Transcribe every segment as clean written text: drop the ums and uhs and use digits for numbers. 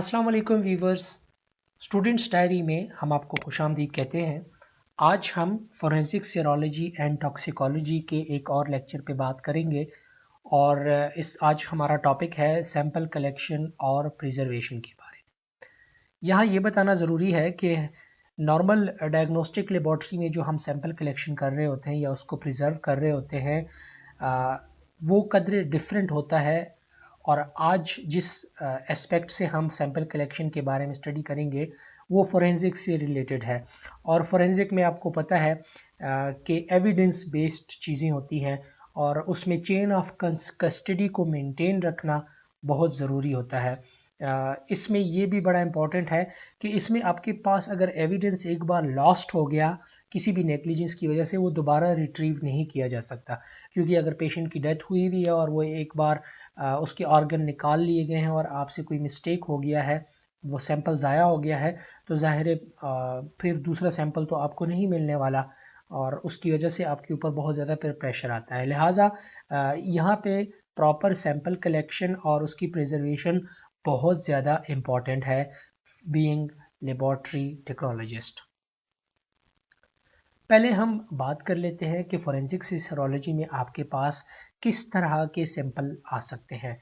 अस्सलाम वालेकुम viewers. Students diary में हम आपको खुशामदीद कहते हैं। आज हम फोरेंसिक सीरोलॉजी एंड टॉक्सिकोलॉजी के एक और लेक्चर पे बात करेंगे और इस आज हमारा टॉपिक है सैंपल कलेक्शन और प्रिजर्वेशन के बारे में। यहाँ ये बताना ज़रूरी है कि नॉर्मल डायग्नोस्टिक लेबॉर्ट्री में जो हम सैंपल कलेक्शन कर रहे होते हैं या उसको प्रिजर्व कर रहे होते हैं वो कदरे डिफरेंट होता है। और आज जिस एस्पेक्ट से हम सैंपल कलेक्शन के बारे में स्टडी करेंगे वो फोरेंसिक से रिलेटेड है। और फोरेंसिक में आपको पता है कि एविडेंस बेस्ड चीज़ें होती हैं और उसमें चेन ऑफ कस्टडी को मेंटेन रखना बहुत ज़रूरी होता है। इसमें ये भी बड़ा इम्पॉर्टेंट है कि इसमें आपके पास अगर एविडेंस एक बार लॉस्ट हो गया किसी भी नेग्लिजेंस की वजह से, वो दोबारा रिट्रीव नहीं किया जा सकता। क्योंकि अगर पेशेंट की डेथ हुई भी है और वो एक बार उसके ऑर्गन निकाल लिए गए हैं और आपसे कोई मिस्टेक हो गया है, वो सैंपल ज़ाया हो गया है, तो ज़ाहिर है फिर दूसरा सैंपल तो आपको नहीं मिलने वाला और उसकी वजह से आपके ऊपर बहुत ज़्यादा फिर प्रेशर आता है। लिहाजा यहाँ पे प्रॉपर सैंपल कलेक्शन और उसकी प्रिजर्वेशन बहुत ज़्यादा इम्पॉर्टेंट है बीइंग लेबॉर्ट्री टेक्नोलॉजिस्ट। पहले हम बात कर लेते हैं कि फोरेंसिक सीरोलॉजी में आपके पास किस तरह के सैंपल आ सकते हैं।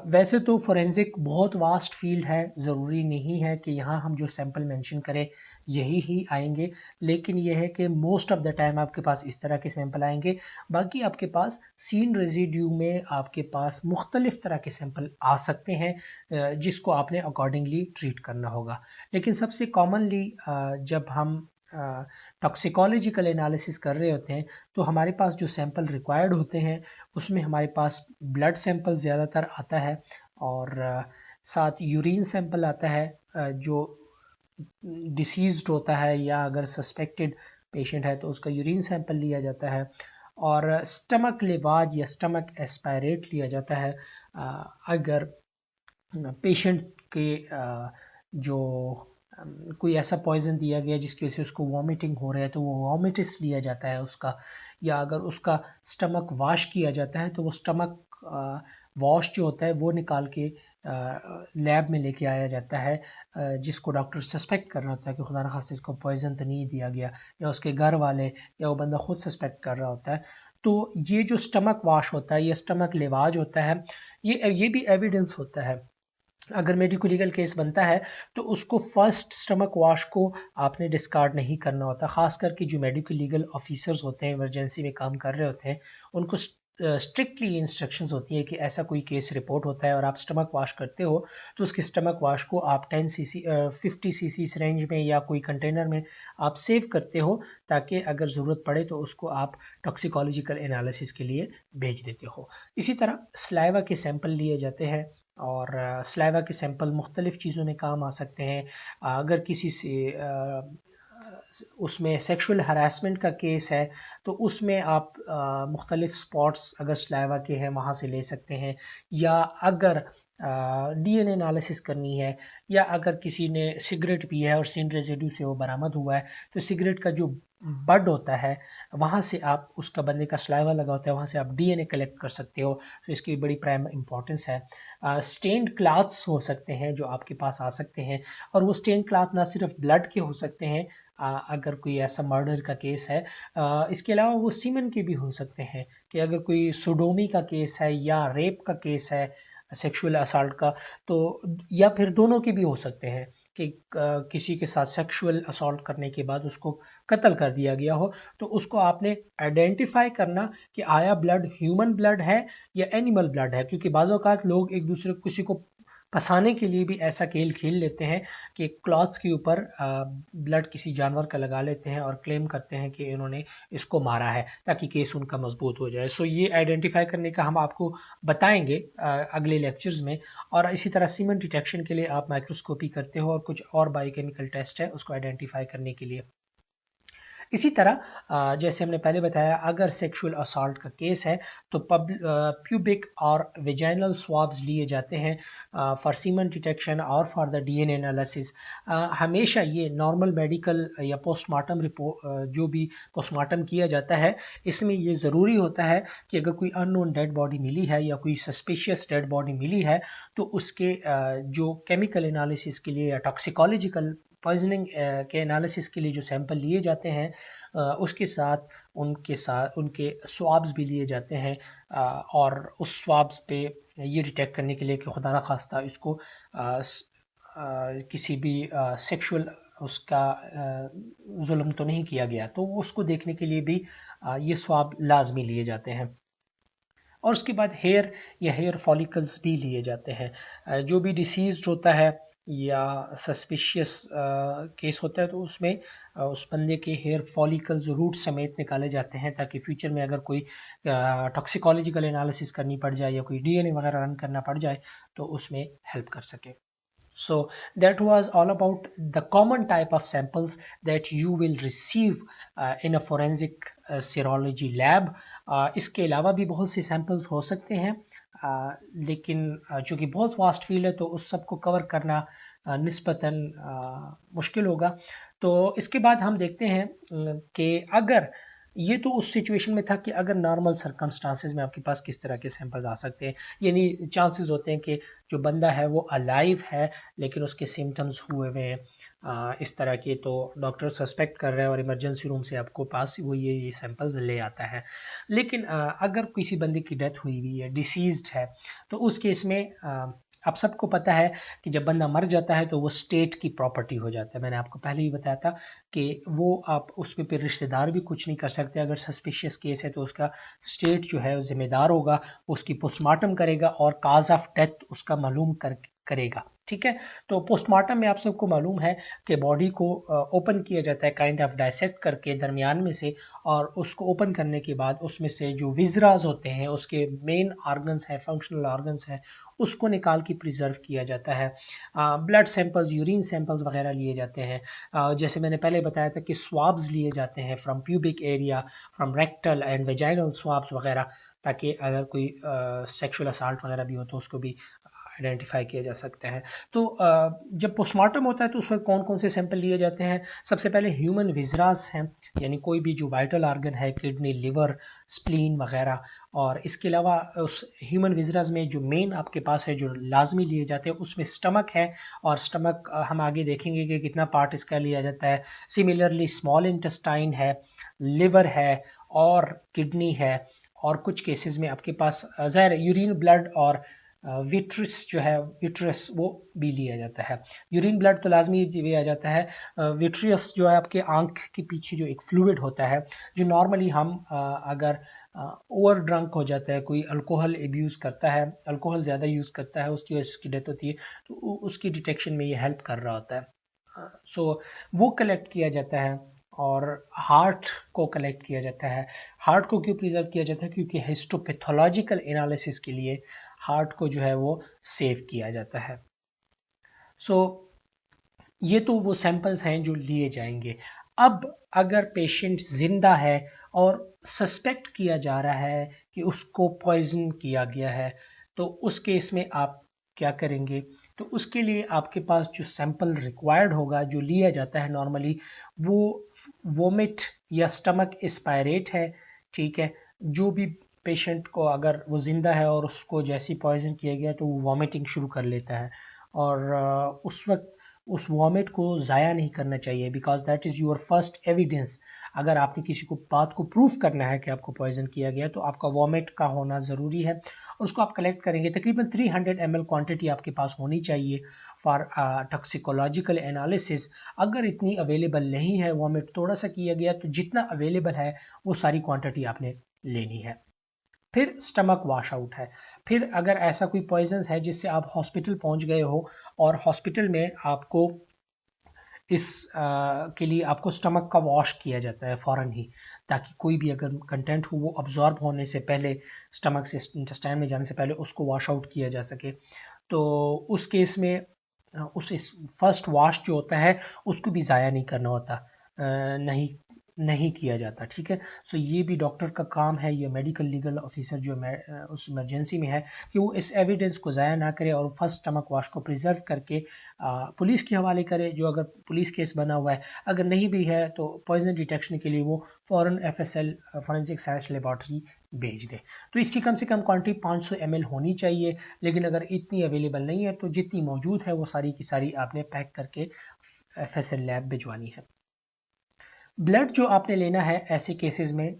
वैसे तो फोरेंसिक बहुत वास्ट फील्ड है, ज़रूरी नहीं है कि यहाँ हम जो सैंपल मेंशन करें यही ही आएंगे, लेकिन यह है कि मोस्ट ऑफ द टाइम आपके पास इस तरह के सैंपल आएंगे। बाकी आपके पास सीन रेजिड्यू में आपके पास मुख्तलिफ तरह के सैंपल आ सकते हैं जिसको आपने अकॉर्डिंगली ट्रीट करना होगा। लेकिन सबसे कॉमनली जब हम टॉक्सिकोलॉजिकल एनालिसिस कर रहे होते हैं तो हमारे पास जो सैंपल रिक्वायर्ड होते हैं उसमें हमारे पास ब्लड सैंपल ज़्यादातर आता है और साथ यूरिन सैंपल आता है जो डिसीज्ड होता है या अगर सस्पेक्टेड पेशेंट है तो उसका यूरिन सैंपल लिया जाता है और स्टमक लेवाज या स्टमक एस्पायरेट लिया जाता है अगर पेशेंट के जो कोई ऐसा पॉइजन दिया गया जिसकी वजह से उसको वॉमिटिंग हो रहा है तो वो वॉमिटिस लिया जाता है उसका, या अगर उसका स्टमक वॉश किया जाता है तो वो स्टमक वॉश जो होता है वो निकाल के लैब में लेके आया जाता है जिसको डॉक्टर सस्पेक्ट कर रहा होता है कि खुदा न खास्ता इसको पॉइजन तो नहीं दिया गया, या उसके घर वाले या वो बंदा खुद सस्पेक्ट कर रहा होता है। तो ये जो स्टमक वॉश होता है, ये स्टमक लेवाज होता है, ये भी एविडेंस होता है। अगर मेडिको लीगल केस बनता है तो उसको फर्स्ट स्टमक वॉश को आपने डिस्कार्ड नहीं करना होता। ख़ास करके जो मेडिको लीगल ऑफिसर्स होते हैं, इमरजेंसी में काम कर रहे होते हैं, उनको स्ट्रिक्टली इंस्ट्रक्शंस होती है कि ऐसा कोई केस रिपोर्ट होता है और आप स्टमक वॉश करते हो तो उसके स्टमक वॉश को आप 50 सीसी रेंज में या कोई कंटेनर में आप सेव करते हो ताकि अगर ज़रूरत पड़े तो उसको आप टॉक्सिकोलॉजिकल एनालिसिस के लिए भेज देते हो। इसी तरह स्लाइवा के सैंपल लिए जाते हैं और स्लाइवा के सैंपल मुख्तलिफ़ चीज़ों में काम आ सकते हैं। अगर किसी से उसमें सेक्सुअल हरासमेंट का केस है तो उसमें आप मुख्तलिफ़ स्पॉट्स अगर स्लाइवा के हैं वहाँ से ले सकते हैं, या अगर डीएनए एनालिसिस करनी है, या अगर किसी ने सिगरेट पी है और सीन रेजिड्यू से वो बरामद हुआ है तो सिगरेट का जो बड होता है वहाँ से आप उसका बंदे का स्लाइवा लगा होता है वहाँ से आप डीएनए कलेक्ट कर सकते हो। तो इसकी बड़ी प्राइम इंपॉर्टेंस है। स्टेन्ड क्लॉथ्स हो सकते हैं जो आपके पास आ सकते हैं, और वो स्टेन्ड क्लॉथ ना सिर्फ ब्लड के हो सकते हैं अगर कोई ऐसा मर्डर का केस है, इसके अलावा वो सीमन के भी हो सकते हैं कि अगर कोई सोडोमी का केस है या रेप का केस है, सेक्सुअल असॉल्ट का, तो या फिर दोनों के भी हो सकते हैं कि किसी के साथ सेक्सुअल असॉल्ट करने के बाद उसको कत्ल कर दिया गया हो, तो उसको आपने आइडेंटिफाई करना कि आया ब्लड ह्यूमन ब्लड है या एनिमल ब्लड है। क्योंकि बाज़ औक़ात लोग एक दूसरे किसी को फंसाने के लिए भी ऐसा खेल खेल लेते हैं कि क्लॉथ्स के ऊपर ब्लड किसी जानवर का लगा लेते हैं और क्लेम करते हैं कि इन्होंने इसको मारा है ताकि केस उनका मजबूत हो जाए। सो ये आइडेंटिफाई करने का हम आपको बताएंगे अगले लेक्चर्स में। और इसी तरह सीमन डिटेक्शन के लिए आप माइक्रोस्कोपी करते हो और कुछ और बायोकेमिकल टेस्ट है उसको आइडेंटिफाई करने के लिए। इसी तरह जैसे हमने पहले बताया, अगर सेक्सुअल असॉल्ट का केस है तो प्यूबिक और वेजाइनल स्वाब्स लिए जाते हैं फॉर सीमन डिटेक्शन और फॉर द डीएनए एनालिसिस। हमेशा ये नॉर्मल मेडिकल या पोस्टमार्टम रिपोर्ट जो भी पोस्टमार्टम किया जाता है, इसमें ये ज़रूरी होता है कि अगर कोई अननोन डेड बॉडी मिली है या कोई सस्पिशियस डेड बॉडी मिली है तो उसके जो केमिकल एनालिसिस के लिए या टॉक्सिकोलॉजिकल पॉइजनिंग के एनालिसिस के लिए जो सैंपल लिए जाते हैं उसके साथ उनके स्वाब्स भी लिए जाते हैं और उस स्वाब्स पे ये डिटेक्ट करने के लिए कि खुदा ना खास्ता इसको किसी भी सेक्सुअल उसका जुल्म तो नहीं किया गया, तो उसको देखने के लिए भी ये स्वाब लाजमी लिए जाते हैं। और उसके बाद हेयर या हेयर फॉलिकल्स भी लिए जाते हैं। जो भी डिसीज्ड होता है या सस्पिशियस केस होता है तो उसमें उस बंदे के हेयर फॉलिकल्स रूट समेत निकाले जाते हैं ताकि फ्यूचर में अगर कोई टॉक्सिकोलॉजिकल एनालिसिस करनी पड़ जाए या कोई डीएनए वगैरह रन करना पड़ जाए तो उसमें हेल्प कर सके। So that was all about the common type of samples that you will receive in a forensic serology lab. इसके अलावा भी बहुत से samples हो सकते हैं, लेकिन चूँकि बहुत वास्ट फील्ड है तो उस सब को कवर करना निस्बतन मुश्किल होगा। तो इसके बाद हम देखते हैं कि अगर ये तो उस सिचुएशन में था कि अगर नॉर्मल सर्कमस्टांसेस में आपके पास किस तरह के सैंपल्स आ सकते हैं, यानी चांसेस होते हैं कि जो बंदा है वो अलाइव है लेकिन उसके सिम्टम्स हुए हुए हैं इस तरह के, तो डॉक्टर सस्पेक्ट कर रहे हैं और इमरजेंसी रूम से आपको पास वो ये सैंपल्स ले आता है। लेकिन अगर किसी बंदे की डेथ हुई हुई है, डिसीज्ड है, तो उस केस में आप सबको पता है कि जब बंदा मर जाता है तो वो स्टेट की प्रॉपर्टी हो जाता है। मैंने आपको पहले ही बताया था कि वो आप उस पर रिश्तेदार भी कुछ नहीं कर सकते। अगर सस्पिशियस केस है तो उसका स्टेट जो है जिम्मेदार होगा, उसकी पोस्टमार्टम करेगा और काज ऑफ डेथ उसका मालूम करेगा। ठीक है, तो पोस्टमार्टम में आप सबको मालूम है कि बॉडी को ओपन किया जाता है काइंड ऑफ डायसेक्ट करके दरमियान में से, और उसको ओपन करने के बाद उसमें से जो विजराज होते हैं, उसके मेन ऑर्गन्स हैं, फंक्शनल ऑर्गन्स हैं, उसको निकाल के प्रिजर्व किया जाता है। ब्लड सैंपल्स, यूरिन सैंपल्स वगैरह लिए जाते हैं। जैसे मैंने पहले बताया था कि स्वाब्स लिए जाते हैं from pubic area, from rectal and vaginal swabs वगैरह, ताकि अगर कोई सेक्सुअल असॉल्ट वगैरह भी हो तो उसको भी आइडेंटिफाई किया जा सकता है। तो जब पोस्टमार्टम होता है तो उस वक्त कौन कौन से सैंपल लिए जाते हैं? सबसे पहले ह्यूमन विजरास हैं, यानी कोई भी जो वाइटल ऑर्गन है, किडनी, लिवर, स्प्लीन वगैरह। और इसके अलावा उस ह्यूमन विजरास में जो मेन आपके पास है जो लाजमी लिए जाते हैं उसमें स्टमक है, और स्टमक हम आगे देखेंगे कि कितना पार्ट इसका लिया जाता है। सिमिलरली स्मॉल इंटेस्टाइन है, लिवर है और किडनी है, और कुछ केसेस में आपके पास ज़ाहिर यूरिन ब्लड और विट्रस जो है, विट्रस वो भी लिया जाता है। यूरिन ब्लड तो लाजमी लिया जाता है। विट्रियस जो है आपके आंख के पीछे जो एक फ्लूइड होता है, जो नॉर्मली हम अगर ओवर ड्रंक हो जाता है, कोई अल्कोहल एब्यूज़ करता है, अल्कोहल ज़्यादा यूज़ करता है, उसकी वजह से उसकी डेथ होती है, तो उसकी डिटेक्शन में ये हेल्प कर रहा होता है। सो वो कलेक्ट किया जाता है। और हार्ट को कलेक्ट किया जाता है। हार्ट को क्यों प्रिजर्व किया जाता है? क्योंकि हिस्टोपैथोलॉजिकल एनालिसिस के लिए हार्ट को जो है वो सेव किया जाता है। सो ये तो वो सैंपल्स हैं जो लिए जाएंगे। अब अगर पेशेंट जिंदा है और सस्पेक्ट किया जा रहा है कि उसको पॉइजन किया गया है, तो उस केस में आप क्या करेंगे? तो उसके लिए आपके पास जो सैंपल रिक्वायर्ड होगा, जो लिया जाता है नॉर्मली, वो वोमिट या स्टमक एस्पायरेट है। ठीक है, जो भी पेशेंट को अगर वो ज़िंदा है और उसको जैसी पॉइजन किया गया तो वो वॉमिटिंग शुरू कर लेता है, और उस वक्त उस वॉमिट को ज़ाया नहीं करना चाहिए, because that is your first evidence. अगर आपने किसी को बात को प्रूफ करना है कि आपको पॉइजन किया गया तो आपका वॉमिट का होना ज़रूरी है। उसको आप कलेक्ट करेंगे, तकरीबन 300 ml क्वांटिटी आपके पास होनी चाहिए फॉर टॉक्सिकोलॉजिकल एनालिसिस। अगर इतनी अवेलेबल नहीं है, वॉमिट थोड़ा सा किया गया, तो जितना अवेलेबल है वो सारी क्वांटिटी आपने लेनी है। फिर स्टमक वॉश आउट है। फिर अगर ऐसा कोई पॉइजन है जिससे आप हॉस्पिटल पहुंच गए हो और हॉस्पिटल में आपको इस के लिए आपको स्टमक का वॉश किया जाता है फ़ौरन ही, ताकि कोई भी अगर कंटेंट हो वो अब्जॉर्ब होने से पहले, स्टमक से इंटेस्टाइन में जाने से पहले उसको वॉश आउट किया जा सके। तो उस केस में उस फर्स्ट वॉश जो होता है उसको भी ज़ाया नहीं करना होता, नहीं नहीं किया जाता, ठीक है। सो ये भी डॉक्टर का काम है, ये मेडिकल लीगल ऑफिसर जो उस इमरजेंसी में है, कि वो इस एविडेंस को ज़ाया ना करे और फर्स्ट स्टमक वाश को प्रिजर्व करके पुलिस के हवाले करे, जो अगर पुलिस केस बना हुआ है। अगर नहीं भी है तो पॉइजन डिटेक्शन के लिए वो फ़ौरन FSL फॉरेंसिक साइंस लेबॉर्ट्री भेज दे। तो इसकी कम से कम क्वांटिटी 500 ml होनी चाहिए, लेकिन अगर इतनी अवेलेबल नहीं है तो जितनी मौजूद है वो सारी की सारी आपने पैक करके FSL लैब भिजवानी है। ब्लड जो आपने लेना है ऐसे केसेस में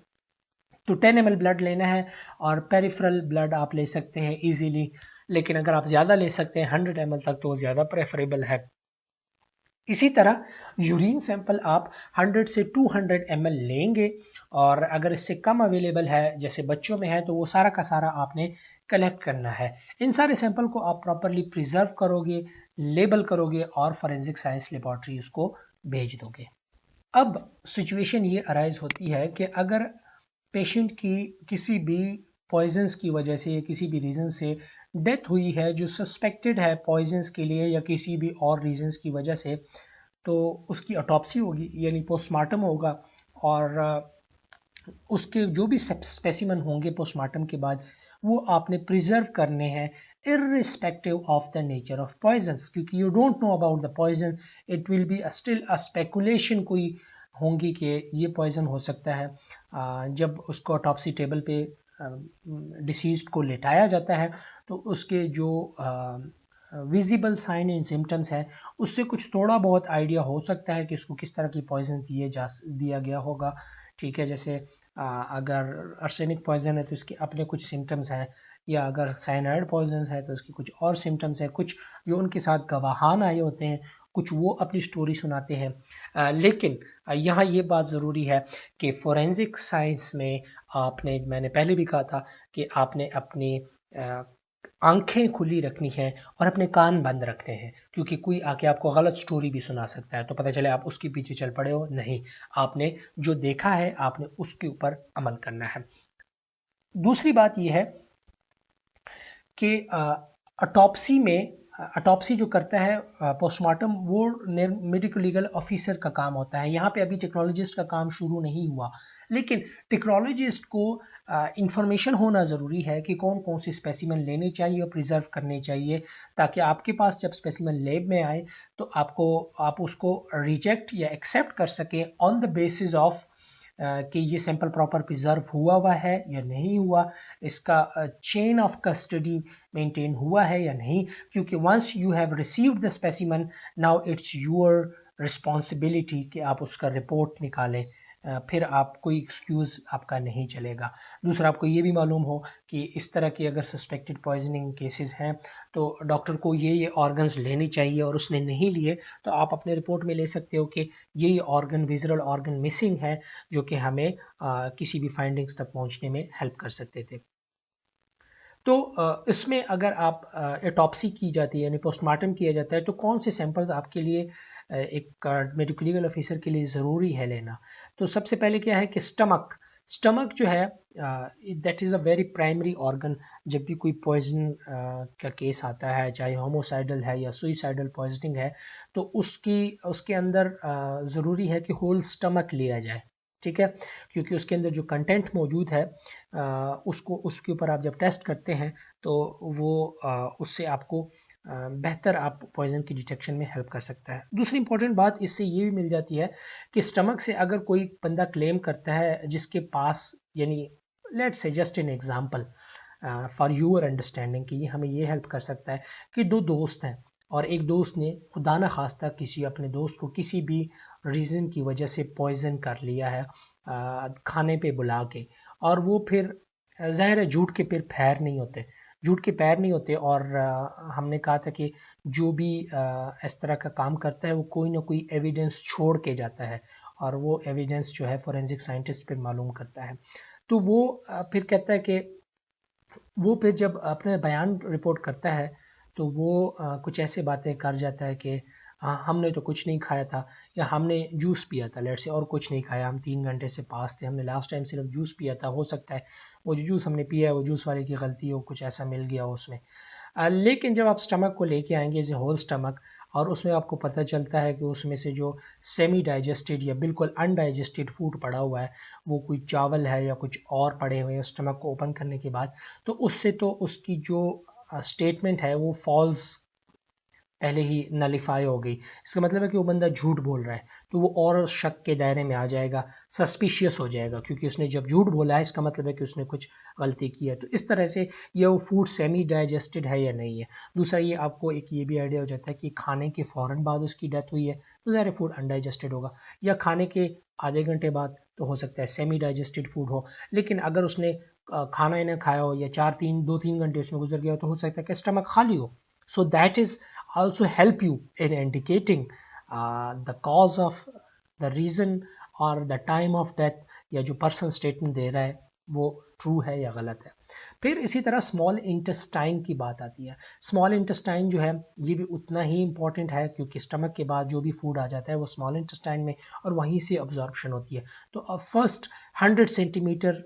तो 10 ml ब्लड लेना है, और पेरिफेरल ब्लड आप ले सकते हैं इजीली, लेकिन अगर आप ज़्यादा ले सकते हैं 100 ml तक तो वो ज़्यादा प्रेफरेबल है। इसी तरह यूरिन सैंपल आप 100 से 200 ml लेंगे, और अगर इससे कम अवेलेबल है जैसे बच्चों में है तो वो सारा का सारा आपने कलेक्ट करना है। इन सारे सैंपल को आप प्रॉपरली प्रिजर्व करोगे, लेबल करोगे और फॉरेंसिक साइंस लेबॉर्ट्री उसको भेज दोगे। अब सिचुएशन ये अराइज होती है कि अगर पेशेंट की किसी भी पॉइजन्स की वजह से या किसी भी रीज़न से डेथ हुई है जो सस्पेक्टेड है पॉइजन्स के लिए या किसी भी और रीजंस की वजह से, तो उसकी ऑटोप्सी होगी यानी पोस्टमार्टम होगा, और उसके जो भी स्पेसिमन होंगे पोस्टमार्टम के बाद वो आपने प्रिजर्व करने हैं irrespective of the nature of poisons, क्योंकि you don't know about the poison, it will be still a speculation कोई होंगी कि ये पॉइजन हो सकता है। जब उसको ऑटोप्सी टेबल पे डिसीज्ड को लेटाया जाता है तो उसके जो विजिबल साइन एंड सिम्टम्स है उससे कुछ थोड़ा बहुत आइडिया हो सकता है कि इसको किस तरह की पॉइजन दिया गया होगा, ठीक है। जैसे अगर आर्सेनिक पॉइजन है तो इसके अपने कुछ सिम्टम्स हैं, या अगर साइनाइड पॉइजन है तो इसके कुछ और सिम्टम्स हैं, कुछ जो उनके साथ गवाहान आए होते हैं कुछ वो अपनी स्टोरी सुनाते हैं। लेकिन यहाँ ये बात ज़रूरी है कि फोरेंसिक साइंस में मैंने पहले भी कहा था कि आपने अपनी आंखें खुली रखनी है और अपने कान बंद रखने हैं, क्योंकि कोई आके आपको गलत स्टोरी भी सुना सकता है तो पता चले आप उसके पीछे चल पड़े हो। नहीं, आपने जो देखा है आपने उसके ऊपर अमल करना है। दूसरी बात यह है कि ऑटोप्सी में ऑटोप्सी जो करता है पोस्टमार्टम वो मेडिकल लीगल ऑफिसर का काम होता है। यहाँ पे अभी टेक्नोलॉजिस्ट का काम शुरू नहीं हुआ, लेकिन टेक्नोलॉजिस्ट को इंफॉर्मेशन होना ज़रूरी है कि कौन कौन से स्पेसिमेन लेने चाहिए और प्रिजर्व करने चाहिए, ताकि आपके पास जब स्पेसिमेन लैब में आए तो आप उसको रिजेक्ट या एक्सेप्ट कर सकें ऑन द बेसिस ऑफ कि ये सैंपल प्रॉपर प्रिजर्व हुआ है या नहीं हुआ, इसका चेन ऑफ कस्टडी मेंटेन हुआ है या नहीं, क्योंकि once you have received the specimen now it's your responsibility कि आप उसका रिपोर्ट निकालें, फिर आप कोई एक्सक्यूज़ आपका नहीं चलेगा। दूसरा, आपको ये भी मालूम हो कि इस तरह के अगर सस्पेक्टेड पॉइजनिंग केसेस हैं तो डॉक्टर को ये ऑर्गन्स लेने चाहिए और उसने नहीं लिए तो आप अपने रिपोर्ट में ले सकते हो कि ये ऑर्गन विजरल ऑर्गन मिसिंग है, जो कि हमें किसी भी फाइंडिंग्स तक पहुंचने में हेल्प कर सकते थे। तो इसमें अगर आप ऑटोप्सी की जाती है यानी पोस्टमार्टम किया जाता है तो कौन से सैंपल्स आपके लिए एक मेडिकल लीगल ऑफिसर के लिए ज़रूरी है लेना। तो सबसे पहले क्या है कि स्टमक जो है that is a very primary organ. जब भी कोई पॉइजन का केस आता है, चाहे होमोसाइडल है या सुइसाइडल पॉइजनिंग है, तो उसके अंदर ज़रूरी है कि होल स्टमक लिया जाए, ठीक है, क्योंकि उसके अंदर जो कंटेंट मौजूद है उसके ऊपर आप जब टेस्ट करते हैं तो वो उससे आपको बेहतर आप पॉइजन की डिटेक्शन में हेल्प कर सकता है। दूसरी इंपॉर्टेंट बात इससे ये भी मिल जाती है कि स्टमक से अगर कोई बंदा क्लेम करता है जिसके पास, यानी let's say just an example for your understanding कि ये हमें ये हेल्प कर सकता है कि दो दोस्त हैं और एक दोस्त ने खुदा न खास्ता किसी अपने दोस्त को किसी भी रीज़न की वजह से पॉइजन कर लिया है खाने पे बुला के, और वो फिर ज़ाहिर है झूठ के पैर नहीं होते और हमने कहा था कि जो भी इस तरह का काम करता है वो कोई ना कोई एविडेंस छोड़ के जाता है और वो एविडेंस जो है फोरेंसिक साइंटिस्ट पे मालूम करता है। तो वो फिर कहता है कि वो फिर जब अपने बयान रिपोर्ट करता है तो वो कुछ ऐसे बातें कर जाता है कि हमने तो कुछ नहीं खाया था या हमने जूस पिया था, लेट से, और कुछ नहीं खाया, हम 3 घंटे से पास थे, हमने लास्ट टाइम सिर्फ जूस पिया था, हो सकता है वो जो जूस हमने पिया है वो जूस वाले की गलती हो, कुछ ऐसा मिल गया हो उसमें। लेकिन जब आप स्टमक को लेके आएंगे एज ए होल स्टमक और उसमें आपको पता चलता है कि उसमें से जो सेमी डाइजेस्टेड या बिल्कुल अनडाइजेस्टेड फूड पड़ा हुआ है, वो कोई चावल है या कुछ और पड़े हुए हैं स्टमक को ओपन करने के बाद, तो उससे तो उसकी जो स्टेटमेंट है वो फॉल्स पहले ही नलीफाई हो गई। इसका मतलब है कि वो बंदा झूठ बोल रहा है, तो वो और शक के दायरे में आ जाएगा, सस्पिशियस हो जाएगा, क्योंकि उसने जब झूठ बोला है इसका मतलब है कि उसने कुछ गलती की है। तो इस तरह से ये वो फूड सेमी डाइजेस्टेड है या नहीं है। दूसरा ये आपको एक ये भी आइडिया हो जाता है कि खाने के फ़ौरन बाद उसकी डेथ हुई है तो ज़ाहिर फूड अनडाइजेस्टेड होगा, या खाने के आधे घंटे बाद तो हो सकता है सेमी डाइजेस्टेड फूड हो। लेकिन अगर उसने खाना ही ना खाया हो या 2-3 घंटे उसमें गुजर गया हो तो हो सकता है कि स्टमक खाली हो। So that is also help you in indicating the cause of the reason or the time of death, या जो पर्सन स्टेटमेंट दे रहा है वो ट्रू है या गलत है। फिर इसी तरह स्मॉल इंटेस्टाइन की बात आती है। स्मॉल इंटेस्टाइन जो है ये भी उतना ही इंपॉर्टेंट है, क्योंकि स्टमक के बाद जो भी फूड आ जाता है वो स्मॉल इंटेस्टाइन में और वहीं से अब्जॉर्प्शन होती है। तो फर्स्ट 100 सेंटीमीटर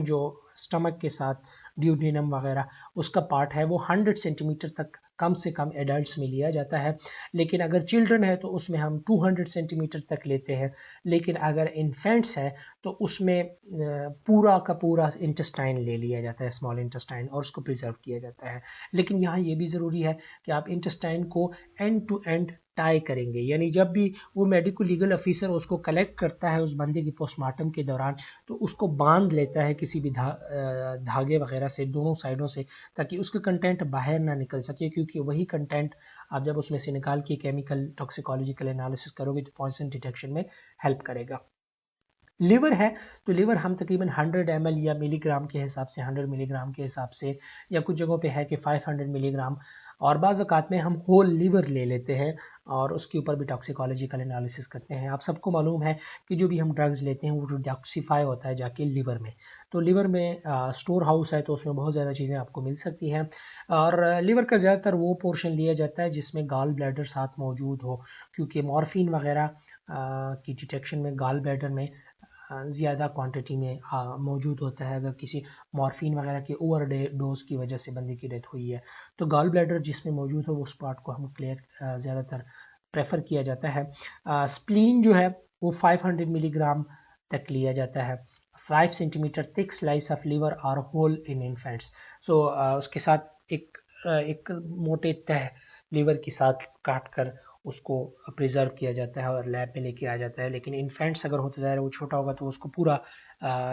जो स्टमक के साथ ड्यूडेनम वगैरह उसका पार्ट है वो 100 सेंटीमीटर तक कम से कम एडल्ट्स में लिया जाता है। लेकिन अगर चिल्ड्रन है तो उसमें हम 200 सेंटीमीटर तक लेते हैं। लेकिन अगर इन्फेंट्स है तो उसमें पूरा का पूरा इंटेस्टाइन ले लिया जाता है, स्मॉल इंटेस्टाइन, और उसको प्रिजर्व किया जाता है। लेकिन यहाँ ये भी ज़रूरी है कि आप इंटेस्टाइन को एंड टू एंड टाई करेंगे, यानी जब भी वो मेडिको लीगल ऑफिसर उसको कलेक्ट करता है उस बंदे की पोस्टमार्टम के दौरान, तो उसको बांध लेता है किसी भी धागे वगैरह से दोनों साइडों से, ताकि उसका कंटेंट बाहर ना निकल सके, क्योंकि वही कंटेंट आप जब उसमें से निकाल के केमिकल टॉक्सिकोलॉजिकल एनालिसिस करोगे तो पॉइजन डिटेक्शन में हेल्प करेगा। लिवर है तो लिवर हम तकरीबन 100 ml या मिलीग्राम के हिसाब से, 100 मिलीग्राम के हिसाब से, या कुछ जगहों पे है कि 500 मिलीग्राम, और बाज़ औक़ात में हम होल लिवर ले लेते हैं और उसके ऊपर भी टॉक्सिकोलॉजिकल एनालिसिस करते हैं। आप सबको मालूम है कि जो भी हम ड्रग्स लेते हैं वो डिटॉक्सिफाई होता है जाके लिवर में। तो लिवर में स्टोर हाउस है तो उसमें बहुत ज़्यादा चीज़ें आपको मिल सकती हैं, और लिवर का ज़्यादातर वो पोर्शन लिया जाता है जिसमें गॉल ब्लैडर साथ मौजूद हो, क्योंकि मॉर्फिन वगैरह की डिटेक्शन में गॉल ब्लैडर में ज़्यादा क्वांटिटी में मौजूद होता है। अगर किसी मॉर्फिन वगैरह की ओवर डोज की वजह से बंदे की डेथ हुई है तो गॉल ब्लैडर जिसमें मौजूद हो उस पार्ट को हम क्लियर ज़्यादातर प्रेफर किया जाता है। स्प्लीन जो है वो 500 मिलीग्राम तक लिया जाता है। 5 centimetre thick slice of liver are whole in infants. So उसके साथ एक मोटे तह लिवर के साथ काट कर उसको प्रिजर्व किया जाता है और लैब में लेके आ जाता है। लेकिन इन्फेंट्स अगर होता जाए वो छोटा होगा तो उसको पूरा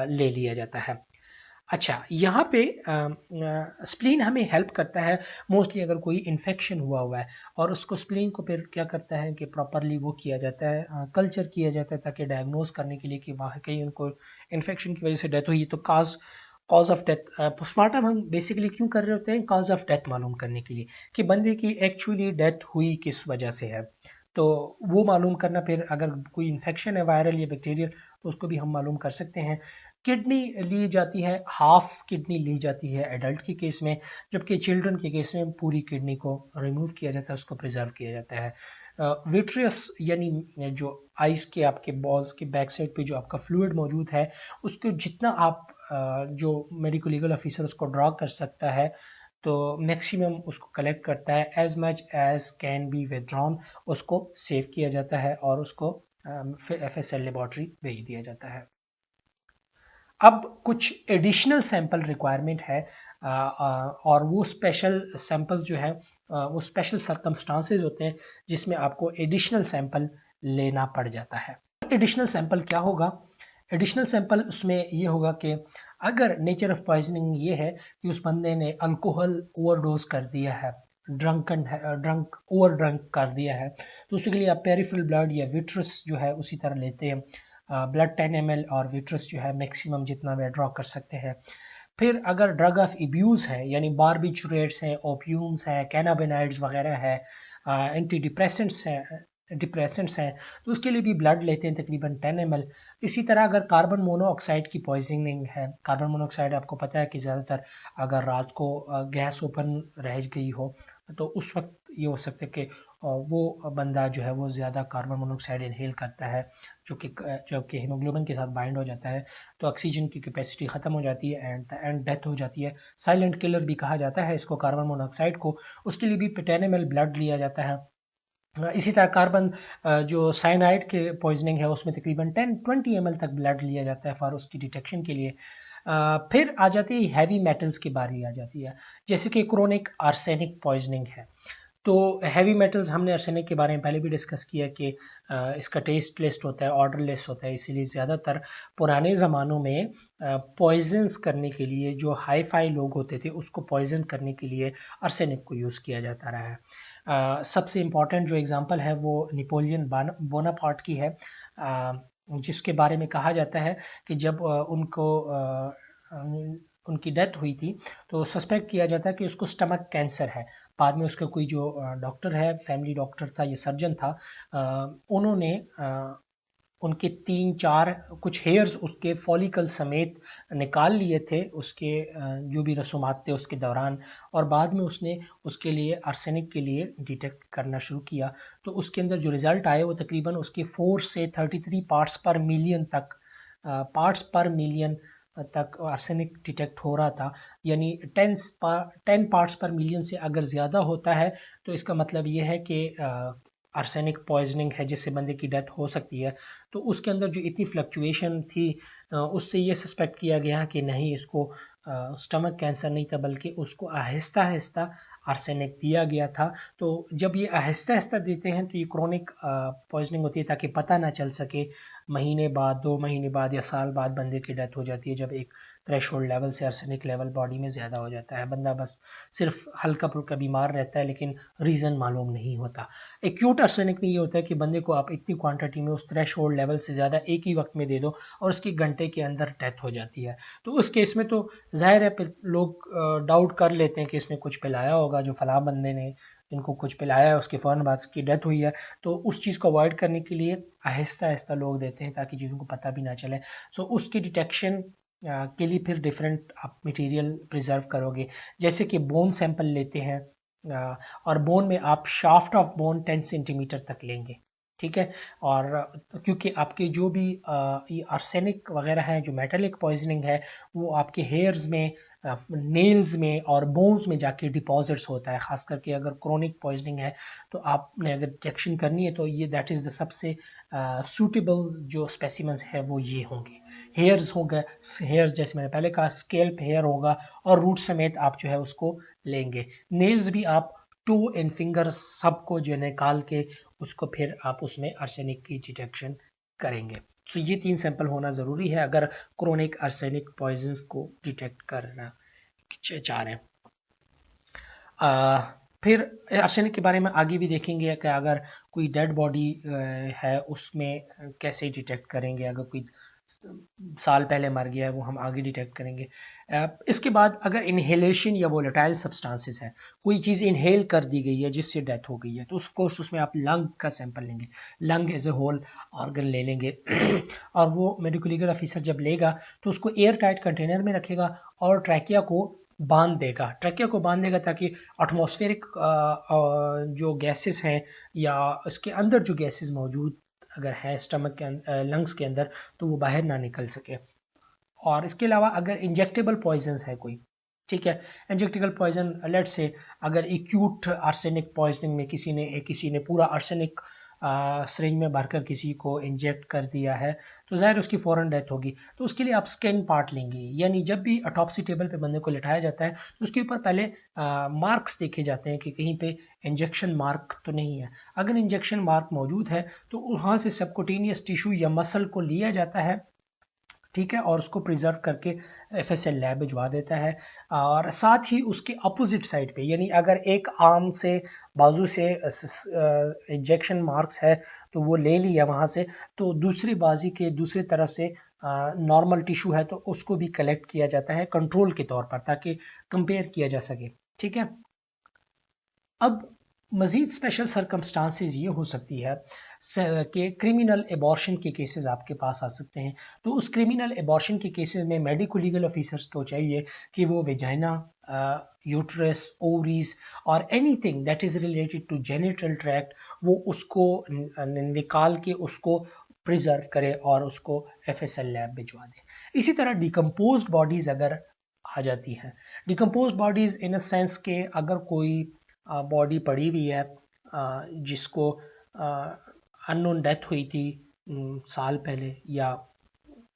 ले लिया जाता है। अच्छा, यहाँ पे स्प्लीन हमें हेल्प करता है मोस्टली अगर कोई इन्फेक्शन हुआ है, और उसको स्प्लीन को फिर क्या करता है कि प्रॉपरली वो किया जाता है, कल्चर किया जाता है ताकि डायग्नोज करने के लिए कि वहाँ कहीं उनको इन्फेक्शन की वजह से डेथ हुई तो कॉज ऑफ डेथ। पोस्टमार्टम हम बेसिकली क्यों कर रहे होते हैं? कॉज ऑफ डेथ मालूम करने के लिए कि बंदे की एक्चुअली डेथ हुई किस वजह से है, तो वो मालूम करना। फिर अगर कोई इन्फेक्शन है वायरल या बैक्टीरियल तो उसको भी हम मालूम कर सकते हैं। किडनी ली जाती है, हाफ किडनी ली जाती है एडल्ट के केस में, जबकि चिल्ड्रन के केस में पूरी किडनी को रिमूव किया जाता है, उसको प्रिजर्व किया जाता है। विट्रियस यानी जो आइस के आपके बॉल्स के बैक साइड पे जो आपका फ्लूइड मौजूद है उसको जितना आप जो मेडिको लीगल ऑफिसर उसको ड्रॉ कर सकता है तो मैक्सिमम उसको कलेक्ट करता है, as much as can be withdrawn उसको सेव किया जाता है और उसको FSL लेबॉर्ट्री भेज दिया जाता है। अब कुछ एडिशनल सैंपल रिक्वायरमेंट है और वो स्पेशल सैंपल जो है वो स्पेशल सर्कमस्टांसेस होते हैं जिसमें आपको एडिशनल सैंपल लेना पड़ जाता है। एडिशनल सैंपल क्या होगा? एडिशनल सैंपल उसमें ये होगा कि अगर नेचर ऑफ पॉइजनिंग ये है कि उस बंदे ने अल्कोहल ओवरडोज कर दिया है, ड्रंक ओवर ड्रंक कर दिया है, तो उसके लिए आप पेरिफेरल ब्लड या विट्रस जो है उसी तरह लेते हैं। ब्लड 10 ml और विट्रस जो है मैक्सिमम जितना वे ड्रॉ कर सकते हैं। फिर अगर ड्रग ऑफ एब्यूज़ है यानी बारबिचुरेट्स हैं, ओपियम्स हैं, कैनाबिनाइड्स वगैरह है, एंटी डिप्रेसेंट्स हैं तो उसके लिए भी ब्लड लेते हैं तकरीबन 10 ml। इसी तरह अगर कार्बन मोनोऑक्साइड की पॉइजनिंग है, कार्बन मोनोऑक्साइड आपको पता है कि ज़्यादातर अगर रात को गैस ओपन रह गई हो तो उस वक्त ये हो सकता है कि वो बंदा जो है वो ज़्यादा कार्बन मोनोऑक्साइड इनहेल करता है जो कि हीमोग्लोबिन के साथ बाइंड हो जाता है तो ऑक्सीजन की कैपेसिटी ख़त्म हो जाती है एंड डेथ हो जाती है। साइलेंट किलर भी कहा जाता है इसको कार्बन मोनोऑक्साइड को। उसके लिए भी 10 ml ब्लड लिया जाता है इसी तरह कार्बन जो साइनाइड के पॉइजनिंग है उसमें तकरीबन 10-20 ml तक ब्लड लिया जाता है फॉर उसकी डिटेक्शन के लिए। फिर आ जाती है हैवी मेटल्स की बारी आ जाती है, जैसे कि क्रोनिक आर्सेनिक पॉइजनिंग है। तो हैवी मेटल्स हमने आर्सेनिक के बारे में पहले भी डिस्कस किया कि इसका टेस्ट लिस्ट होता है, ऑर्डर लिस्ट होता है, इसीलिए ज़्यादातर पुराने ज़मानों में पॉइजन्स करने के लिए जो हाई फाई लोग होते थे उसको पॉइजन करने के लिए आर्सेनिक को यूज़ किया जाता रहा है। सबसे इम्पॉर्टेंट जो एग्ज़ाम्पल है वो नेपोलियन बोनापार्ट की है, जिसके बारे में कहा जाता है कि जब उनकी डेथ हुई थी तो सस्पेक्ट किया जाता है कि उसको स्टमक कैंसर है। बाद में उसका कोई जो डॉक्टर है, फैमिली डॉक्टर था या सर्जन था, उन्होंने उनके 3-4 कुछ हेयर्स उसके फॉलिकल समेत निकाल लिए थे उसके जो भी रसूमात थे उसके दौरान, और बाद में उसने उसके लिए आर्सेनिक के लिए डिटेक्ट करना शुरू किया। तो उसके अंदर जो रिज़ल्ट आए वो तकरीबन उसके 4 से 33 पार्ट्स पर मिलियन तक आर्सेनिक डिटेक्ट हो रहा था। यानी 10 पार्ट्स पर मिलियन से अगर ज़्यादा होता है तो इसका मतलब ये है कि आर्सेनिक पॉइजनिंग है जिससे बंदे की डेथ हो सकती है। तो उसके अंदर जो इतनी फ्लक्चुएशन थी उससे ये सस्पेक्ट किया गया कि नहीं, इसको स्टमक कैंसर नहीं था बल्कि उसको आहिस्ता आहिस्ता आर्सेनिक दिया गया था। तो जब ये आहिस्ता आहिस्ता देते हैं तो ये क्रोनिक पॉइजनिंग होती है, ताकि पता ना चल सके महीने बाद, 2 महीने बाद या साल बाद बंदे की डेथ हो जाती है जब एक थ्रेशोल्ड लेवल से आर्सेनिक लेवल बॉडी में ज़्यादा हो जाता है। बंदा बस सिर्फ हल्का फुल्का बीमार रहता है लेकिन रीज़न मालूम नहीं होता। एक्यूट आर्सेनिक में ये होता है कि बंदे को आप इतनी क्वांटिटी में उस थ्रेशोल्ड लेवल से ज़्यादा एक ही वक्त में दे दो और उसकी घंटे के अंदर डेथ हो जाती है। तो उस केस में तो ज़ाहिर है फिर लोग डाउट कर लेते हैं कि इसने कुछ पिलाया होगा, जो फलां बंदे ने इनको कुछ पिलाया है उसके फ़ौरन बाद उसकी डेथ हुई है। तो उस चीज़ को अवॉइड करने के लिए आहिस्ता आहिस्ता लोग देते हैं ताकि चीज़ों को पता भी ना चले। सो उसकी डिटेक्शन के लिए फिर डिफरेंट आप मटेरियल प्रिजर्व करोगे, जैसे कि बोन सैंपल लेते हैं और बोन में आप शाफ्ट ऑफ बोन 10 सेंटीमीटर तक लेंगे, ठीक है। और क्योंकि आपके जो भी ये आर्सेनिक वगैरह है, जो मेटालिक पॉइजनिंग है, वो आपके हेयर्स में, नेल्स में और बोन्स में जाके डिपॉजिट्स होता है। ख़ास करके अगर क्रोनिक पॉइजनिंग है तो आपने अगर डिटेक्शन करनी है तो ये दैट इज़ द सबसे सूटेबल जो स्पेसिमेंस है वो ये होंगे। हेयर्स होंगे, हेयर्स जैसे मैंने पहले कहा स्केल्प हेयर होगा और रूट समेत आप जो है उसको लेंगे। नेल्स भी आप टू एंड फिंगर्स सबको जो निकाल के उसको फिर आप उसमें आर्सेनिक की डिटेक्शन करेंगे। तो ये 3 सैंपल होना ज़रूरी है अगर क्रोनिक आर्सेनिक पॉइजन्स को डिटेक्ट करना चाह रहे हैं। फिर आर्सेनिक के बारे में आगे भी देखेंगे कि अगर कोई डेड बॉडी है उसमें कैसे डिटेक्ट करेंगे, अगर कोई साल पहले मर गया है वो हम आगे डिटेक्ट करेंगे। इसके बाद अगर इनहेलेशन या वोलेटाइल सब्सटेंसेस है, कोई चीज़ इनहेल कर दी गई है जिससे डेथ हो गई है, तो उसको उसमें आप लंग का सैंपल लेंगे, lung as a whole organ ले लेंगे और वो मेडिकल लीगल ऑफिसर जब लेगा तो उसको एयर टाइट कंटेनर में रखेगा और ट्रैकिया को बांध देगा, ट्रैकिया को बांध देगा ताकि एटमॉस्फेरिक जो गैसेस हैं या उसके अंदर जो गैसेस मौजूद अगर है स्टमक के लंग्स के अंदर तो वो बाहर ना निकल सके। और इसके अलावा अगर इंजेक्टेबल पॉइजन्स है कोई, ठीक है, इंजेक्टेबल पॉइजन लेट से अगर एक्यूट आर्सेनिक पॉइजनिंग में किसी ने पूरा आर्सेनिक सिरिंज में भरकर किसी को इंजेक्ट कर दिया है तो ज़ाहिर उसकी फ़ौरन डेथ होगी। तो उसके लिए आप स्किन पार्ट लेंगे, यानी जब भी ऑटोप्सी टेबल पे बंदे को लिटाया जाता है तो उसके ऊपर पहले मार्क्स देखे जाते हैं कि कहीं पे इंजेक्शन मार्क तो नहीं है। अगर इंजेक्शन मार्क मौजूद है तो वहाँ से सबकुटेनियस टिश्यू या मसल को लिया जाता है, ठीक है, और उसको प्रिजर्व करके एफएसएल लैब भिजवा देता है। और साथ ही उसके अपोजिट साइड पे, यानी अगर एक आर्म से बाजू से इंजेक्शन मार्क्स है तो वो ले लिया वहाँ से, तो दूसरी बाजी के दूसरी तरफ से नॉर्मल टिश्यू है तो उसको भी कलेक्ट किया जाता है कंट्रोल के तौर पर ताकि कंपेयर किया जा सके, ठीक है। अब मज़ीद स्पेशल सर्कमस्टांसेस ये हो सकती है कि क्रिमिनल एबॉर्शन के केसेस आपके पास आ सकते हैं। तो उस क्रिमिनल एबॉर्शन के केसेस में मेडिको लीगल ऑफिसर्स को चाहिए कि वो वेजाइना, यूट्रस, ओवरीज और anything that is related to genital tract वो उसको निकाल के उसको प्रिजर्व करे और उसको एफएसएल लैब भिजवा दे। इसी तरह डिकम्पोज्ड बॉडीज़ अगर आ जाती हैं, decomposed bodies in a sense के अगर कोई बॉडी पड़ी हुई है जिसको अननोन डेथ हुई थी साल पहले या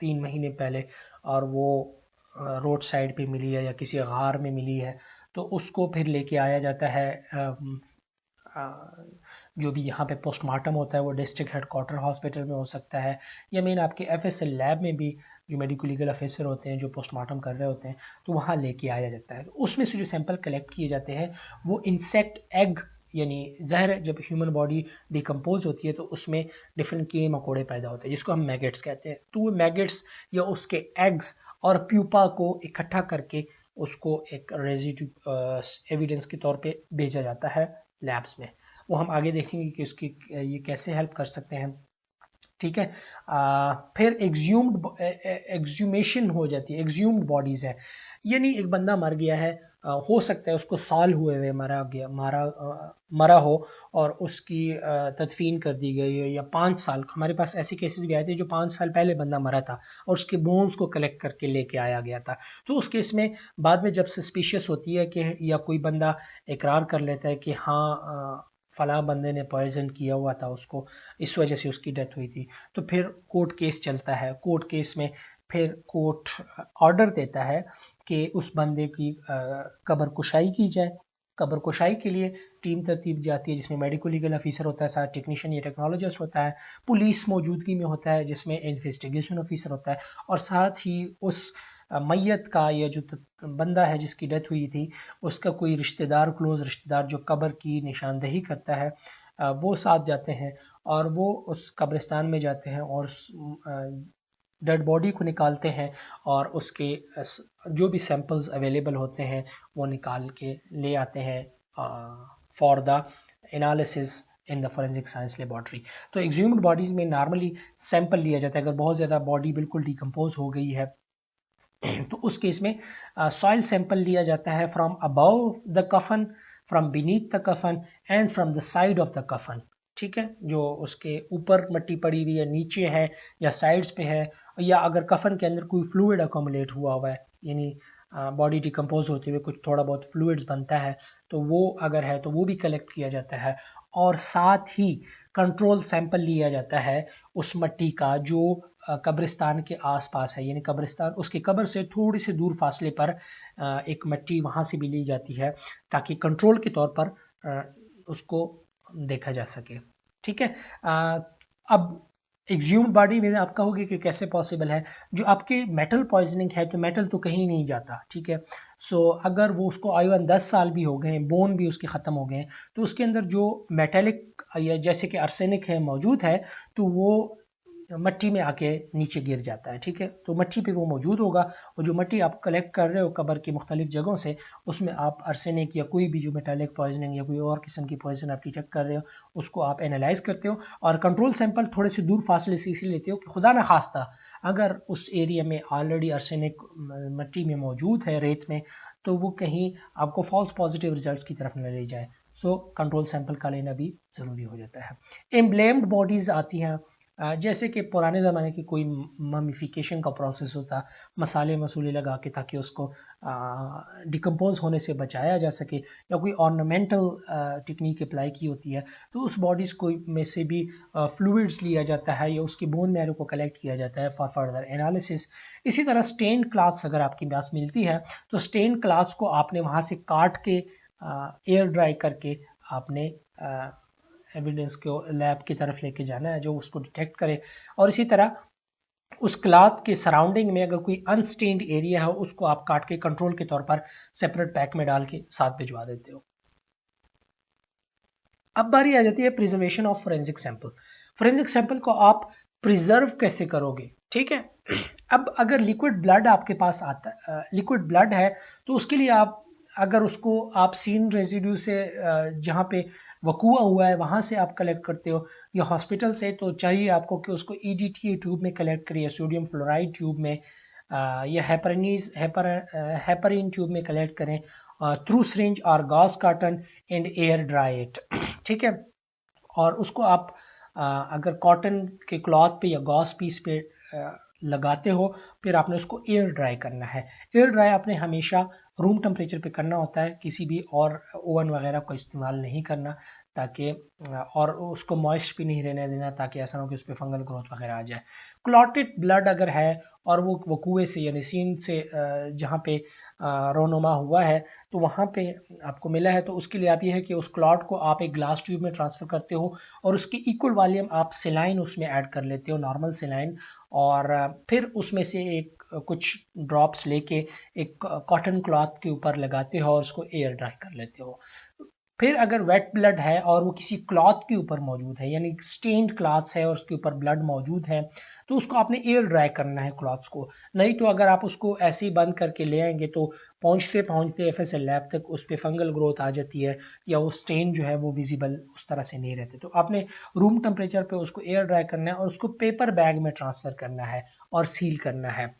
3 महीने पहले, और वो रोड साइड पे मिली है या किसी गार में मिली है, तो उसको फिर लेके आया जाता है। जो भी यहाँ पे पोस्टमार्टम होता है वो डिस्ट्रिक्ट हेडक्वार्टर हॉस्पिटल में हो सकता है, या मेन आपके एफएसएल लैब में भी जो मेडिको लीगल ऑफिसर होते हैं जो पोस्टमार्टम कर रहे होते हैं, तो वहाँ लेके आया जाता है। उसमें से जो सैंपल कलेक्ट किए जाते हैं वो इंसेक्ट एग, यानी जहर, जब ह्यूमन बॉडी डिकम्पोज होती है तो उसमें डिफरेंट कीड़े मकोड़े पैदा होते हैं जिसको हम मैगेट्स कहते हैं। तो वो मैगेट्स या उसके एग्स और प्यूपा को इकट्ठा करके उसको एक रेजिड्यू एविडेंस के तौर पे भेजा जाता है लैब्स में। वो हम आगे देखेंगे कि उसकी ये कैसे हेल्प कर सकते हैं। ठीक है। फिर एक्सह्यूमेशन हो जाती है। एक्सह्यूम्ड बॉडीज है, यानी एक बंदा मर गया है, हो सकता है उसको साल हुए हुए मरा हो और उसकी तदफीन कर दी गई हो, या 5 साल, हमारे पास ऐसे केसेस भी आए थे जो 5 साल पहले बंदा मरा था और उसके बोन्स को कलेक्ट करके लेके आया गया था। तो उस केस में बाद में जब सस्पिशियस होती है कि, या कोई बंदा इकरार कर लेता है कि हाँ फला बंदे ने पॉइजन किया हुआ था उसको, इस वजह से उसकी डेथ हुई थी, तो फिर कोर्ट केस चलता है। कोर्ट केस में फिर कोर्ट ऑर्डर देता है कि उस बंदे की कब्र कुशाई की जाए। कब्र कुशाई के लिए टीम तरतीब जाती है जिसमें मेडिको लीगल ऑफिसर होता है, साथ टेक्नीशियन या टेक्नोलॉजिस्ट होता है, पुलिस मौजूदगी में होता है जिसमें इन्वेस्टिगेशन ऑफिसर होता है, और साथ ही उस मैयत का या जो बंदा है जिसकी डेथ हुई थी उसका कोई रिश्तेदार, क्लोज रिश्तेदार जो कब्र की निशानदेही करता है, वो साथ जाते हैं और वो उस कब्रिस्तान में जाते हैं और डेड बॉडी को निकालते हैं और उसके जो भी सैंपल्स अवेलेबल होते हैं वो निकाल के ले आते हैं for the analysis in the forensic science laboratory. तो एक्सह्यूम्ड बॉडीज़ में नॉर्मली सैंपल लिया जाता है। अगर बहुत ज़्यादा बॉडी बिल्कुल डिकम्पोज हो गई है तो उस केस में सॉइल सैंपल लिया जाता है फ्रॉम अबव द कफन, फ्रॉम बीनीथ द कफन and from the side of the कफन। ठीक है, जो उसके ऊपर मिट्टी पड़ी हुई है, नीचे है या साइड्स पे है, या अगर कफन के अंदर कोई फ्लूइड अकोमुलेट हुआ हुआ है, यानी बॉडी डिकम्पोज होते हुए कुछ थोड़ा बहुत फ्लूइड्स बनता है, तो वो अगर है तो वो भी कलेक्ट किया जाता है। और साथ ही कंट्रोल सैंपल लिया जाता है उस मिट्टी का जो कब्रिस्तान के आसपास है, यानी कब्रिस्तान उसके कब्र से थोड़ी सी दूर फासले पर एक मिट्टी वहाँ से भी ली जाती है ताकि कंट्रोल के तौर पर उसको देखा जा सके। ठीक है। अब एक्सह्यूम्ड बॉडी में आप कहोगे कि कैसे पॉसिबल है, जो आपके मेटल पॉइजनिंग है तो मेटल तो कहीं नहीं जाता। ठीक है। सो अगर वो उसको आयुवन 10 साल भी हो गए, बोन भी उसके ख़त्म हो गए, तो उसके अंदर जो मेटेलिक या जैसे कि आर्सेनिक है मौजूद है तो वो मट्टी में आके नीचे गिर जाता है। ठीक है, तो मट्टी पे वो मौजूद होगा, और जो मट्टी आप कलेक्ट कर रहे हो कब्र की मुख्तलिफ जगहों से, उसमें आप आर्सेनिक या कोई भी जो मेटालिक पॉइजनिंग या कोई और किस्म की पॉइजन आप डिटेक्ट कर रहे हो उसको आप एनालाइज करते हो। और कंट्रोल सैंपल थोड़े से दूर फासले से इसलिए लेते हो कि खुदा न खास्ता अगर उस एरिया में ऑलरेडी आर्सेनिक मट्टी में मौजूद है, रेत में, तो वो कहीं आपको फॉल्स पॉजिटिव रिजल्ट की तरफ न ले जाए। सो कंट्रोल सैंपल का लेना भी ज़रूरी हो जाता है। एम्ब्लेम्ड बॉडीज़ आती हैं, जैसे कि पुराने ज़माने की कोई ममिफिकेशन का प्रोसेस होता, मसाले मसूले लगा के ताकि उसको डिकम्पोज होने से बचाया जा सके, या कोई ऑर्नामेंटल टेक्निक अप्लाई की होती है, तो उस बॉडीज़ को में से भी फ्लूइड्स लिया जाता है या उसकी बोन मैरो को कलेक्ट किया जाता है फॉर फर्दर एनालिसिस। इसी तरह स्टेन क्लॉथ्स अगर आपके पास मिलती है तो स्टेन क्लॉथ्स को आपने वहाँ से काट के एयर ड्राई करके आपने एविडेंस को लैब की तरफ लेके जाना है जो उसको डिटेक्ट करे। और इसी तरह उस क्लॉथ के सराउंडिंग में अगर कोई अनस्टेन्ड एरिया है उसको आप काट के कंट्रोल के तौर पर सेपरेट पैक में डाल के साथ भिजवा देते हो। अब बारी आ जाती है preservation of forensic sample. Forensic sample को आप प्रिजर्व कैसे करोगे? ठीक है, अब अगर लिक्विड ब्लड आपके पास आता लिक्विड ब्लड है तो उसके लिए आप अगर उसको आप सीन रेजिड्यू से जहाँ पे वकूआ हुआ है वहाँ से आप कलेक्ट करते हो या हॉस्पिटल से, तो चाहिए आपको कि उसको EDTA ट्यूब में कलेक्ट करिए, सोडियम फ्लोराइड ट्यूब में, या हेपरिन ट्यूब में कलेक्ट करें थ्रू सिरिंज और Gauss cotton and air dry it. ठीक है, और उसको आप अगर कॉटन के क्लॉथ पे या गॉस पीस पे लगाते हो, फिर आपने उसको एयर ड्राई करना है। एयर ड्राई आपने हमेशा रूम टेम्परेचर पे करना होता है, किसी भी और ओवन वगैरह का इस्तेमाल नहीं करना, ताकि और उसको मॉइस्ट भी नहीं रहने देना ताकि ऐसा ना हो कि उस पर फंगल ग्रोथ वगैरह आ जाए। क्लॉटेड ब्लड अगर है और वो कुएं से यानी सीन से जहाँ पे रोनुमा हुआ है तो वहाँ पे आपको मिला है, तो उसके लिए आप ये है कि उस क्लॉट को आप एक ग्लास ट्यूब में ट्रांसफ़र करते हो और उसकी इक्वल वॉल्यूम आप सेलाइन उसमें ऐड कर लेते हो, नॉर्मल सेलाइन, और फिर उसमें से एक कुछ ड्रॉप्स लेके एक कॉटन क्लॉथ के ऊपर लगाते हो और उसको एयर ड्राई कर लेते हो। फिर अगर वेट ब्लड है और वो किसी क्लॉथ के ऊपर मौजूद है यानी स्टेन्ड क्लॉथ्स है और उसके ऊपर ब्लड मौजूद है तो उसको आपने एयर ड्राई करना है क्लॉथ्स को। नहीं तो अगर आप उसको ऐसे ही बंद करके ले आएंगे तो पहुंचते पहुंचते एफएसएल लैब तक उस पर फंगल ग्रोथ आ जाती है या वो स्टेन जो है वो विजिबल उस तरह से नहीं रहते। तो आपने रूम टेम्परेचर पे उसको एयर ड्राई करना है और उसको पेपर बैग में ट्रांसफ़र करना है और सील करना है।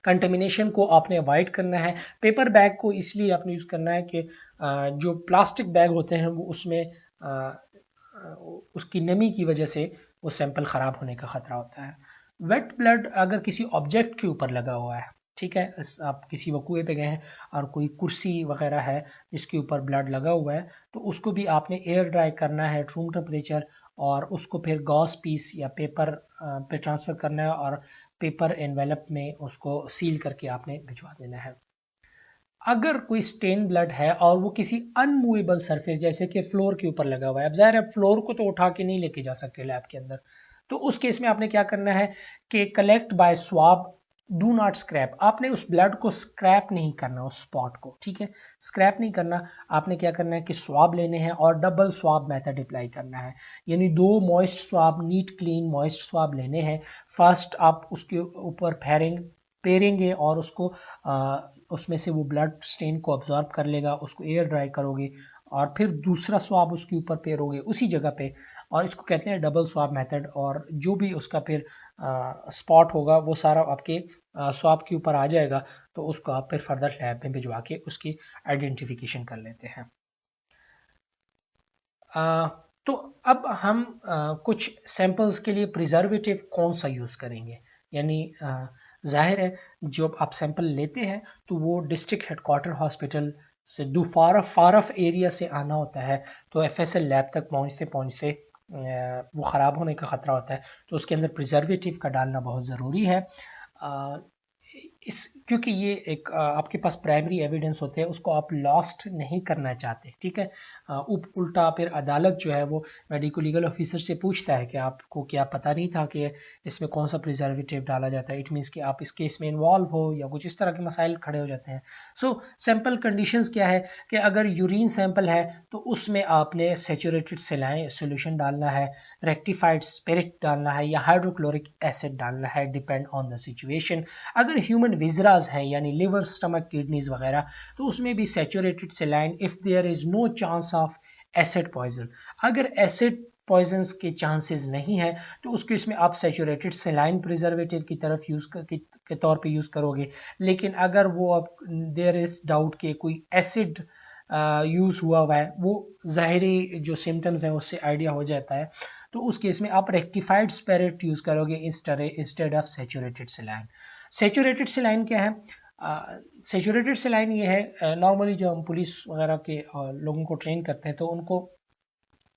कंटेमिनेशन को आपने अवॉइड करना है। पेपर बैग को इसलिए आपने यूज़ करना है कि जो प्लास्टिक बैग होते हैं वो उसमें उसकी नमी की वजह से वो सैंपल ख़राब होने का ख़तरा होता है। वेट ब्लड अगर किसी ऑब्जेक्ट के ऊपर लगा हुआ है, ठीक है, आप किसी वकूए पे गए हैं और कोई कुर्सी वगैरह है जिसके ऊपर ब्लड लगा हुआ है तो उसको भी आपने एयर ड्राई करना है रूम टेम्परेचर और उसको फिर गॉस पीस या पेपर पे ट्रांसफ़र करना है और पेपर एनवेलप में उसको सील करके आपने भिजवा देना है। अगर कोई स्टेन ब्लड है और वो किसी अनमूवेबल सरफेस जैसे कि फ्लोर के ऊपर लगा हुआ है, अब ज़ाहिर है फ्लोर को तो उठा के नहीं लेके जा सकते लैब के अंदर, तो उस केस में आपने क्या करना है कि collect by swab, do not scrape. आपने उस ब्लड को स्क्रैप नहीं करना, उस स्पॉट को, ठीक है, स्क्रैप नहीं करना। आपने क्या करना है कि स्वाब लेने हैं और डबल स्वाब मेथड अप्लाई करना है, यानी 2 moist swab, neat clean moist swab लेने हैं। फर्स्ट आप उसके ऊपर पेरेंगे और उसको उसमें से वो ब्लड स्टेन को ऑब्जॉर्ब कर लेगा, उसको एयर ड्राई करोगे और फिर दूसरा स्वाब उसके ऊपर पेरोगे उसी जगह पे, और इसको कहते हैं डबल स्वाब मेथड। और जो भी उसका फिर स्पॉट होगा वो सारा आपके स्वाब के ऊपर आ जाएगा, तो उसको आप फिर फर्दर लैब में भिजवा के उसकी आइडेंटिफिकेशन कर लेते हैं। तो अब हम कुछ सैंपल्स के लिए प्रिजर्वेटिव कौन सा यूज़ करेंगे, यानी जाहिर है जब आप सैंपल लेते हैं तो वो डिस्ट्रिक्ट हेडक्वार्टर हॉस्पिटल से फार ऑफ एरिया से आना होता है, तो एफएसएल लैब तक पहुंचते पहुंचते वो ख़राब होने का ख़तरा होता है, तो उसके अंदर प्रिजर्वेटिव का डालना बहुत ज़रूरी है। क्योंकि ये एक आपके पास प्राइमरी एविडेंस होते हैं, उसको आप लॉस्ट नहीं करना चाहते, ठीक है। उल्टा फिर अदालत जो है वो मेडिको लीगल ऑफिसर से पूछता है कि आपको क्या पता नहीं था कि इसमें कौन सा प्रिजर्वेटिव डाला जाता है, इट मीन्स कि आप इस केस में इन्वॉल्व हो या कुछ इस तरह के मसाइल खड़े हो जाते हैं। सो सैंपल कंडीशंस क्या है कि अगर यूरिन सैंपल है तो उसमें आपने सेचुरेटेड सेलाइन सोल्यूशन डालना है, रेक्टिफाइड स्पिरिट डालना है या हाइड्रोक्लोरिक एसिड डालना है, डिपेंड ऑन द सिचुएशन। अगर ह्यूमन विजराज हैं यानी लिवर, स्टमक, किडनीज वगैरह, तो उसमें भी saturated saline if there is no chance of acid poison. अगर एसिड पॉइजन्स के चांसेस नहीं है तो उसके इसमें आप सेचुरेटेड सेलाइन प्रिजर्वेटिव की तरफ के तौर पे यूज़ करोगे। लेकिन अगर वो अब देयर इज डाउट कि कोई एसिड यूज़ हुआ है, वो ज़ाहिरी जो सिम्टम्स हैं उससे आइडिया हो जाता है, तो उस केस में आप रेक्टिफाइड स्पिरिट यूज़ करोगे इंस्टेड ऑफ सेचुरेटेड सेलाइन। सेचुरेटेड सेलाइन क्या है? सेचुरेटेड सेलाइन ये है, नॉर्मली जो हम पुलिस वगैरह के लोगों को ट्रेन करते हैं तो उनको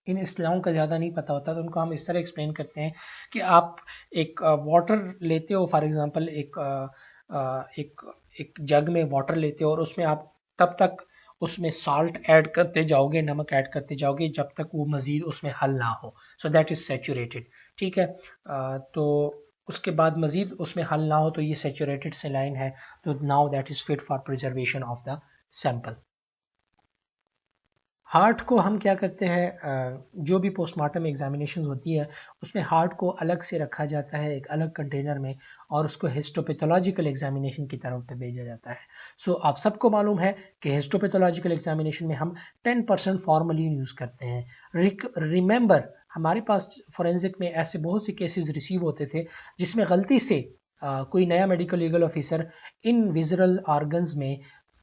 इन इस्लाम का ज़्यादा नहीं पता होता, तो उनको हम इस तरह एक्सप्लेन करते हैं कि आप एक वाटर लेते हो, फॉर एग्जांपल एक जग में वाटर लेते हो और उसमें आप तब तक उसमें साल्ट ऐड करते जाओगे, नमक ऐड करते जाओगे जब तक वो मज़ीद उसमें हल ना हो, सो दैट इज़ सेचुरेटेड, ठीक है। तो उसके बाद मज़ीद उसमें हल ना हो तो ये सेचुरेटेड सेलाइन है, तो now that is fit for preservation of the sample. Heart को हम क्या करते हैं, जो भी पोस्टमार्टम एग्जामिनेशन होती है उसमें हार्ट को अलग से रखा जाता है एक अलग कंटेनर में और उसको हिस्टोपैथोलॉजिकल एग्जामिनेशन की तरफ पे भेजा जाता है। सो आप सबको मालूम है कि हिस्टोपैथोलॉजिकल एग्जामिनेशन में हम 10% फॉर्मलिन यूज़ करते हैं। रिमेंबर, हमारे पास फोरेंसिक में ऐसे बहुत से केसेस रिसीव होते थे जिसमें गलती से कोई नया medical legal officer in visceral organs में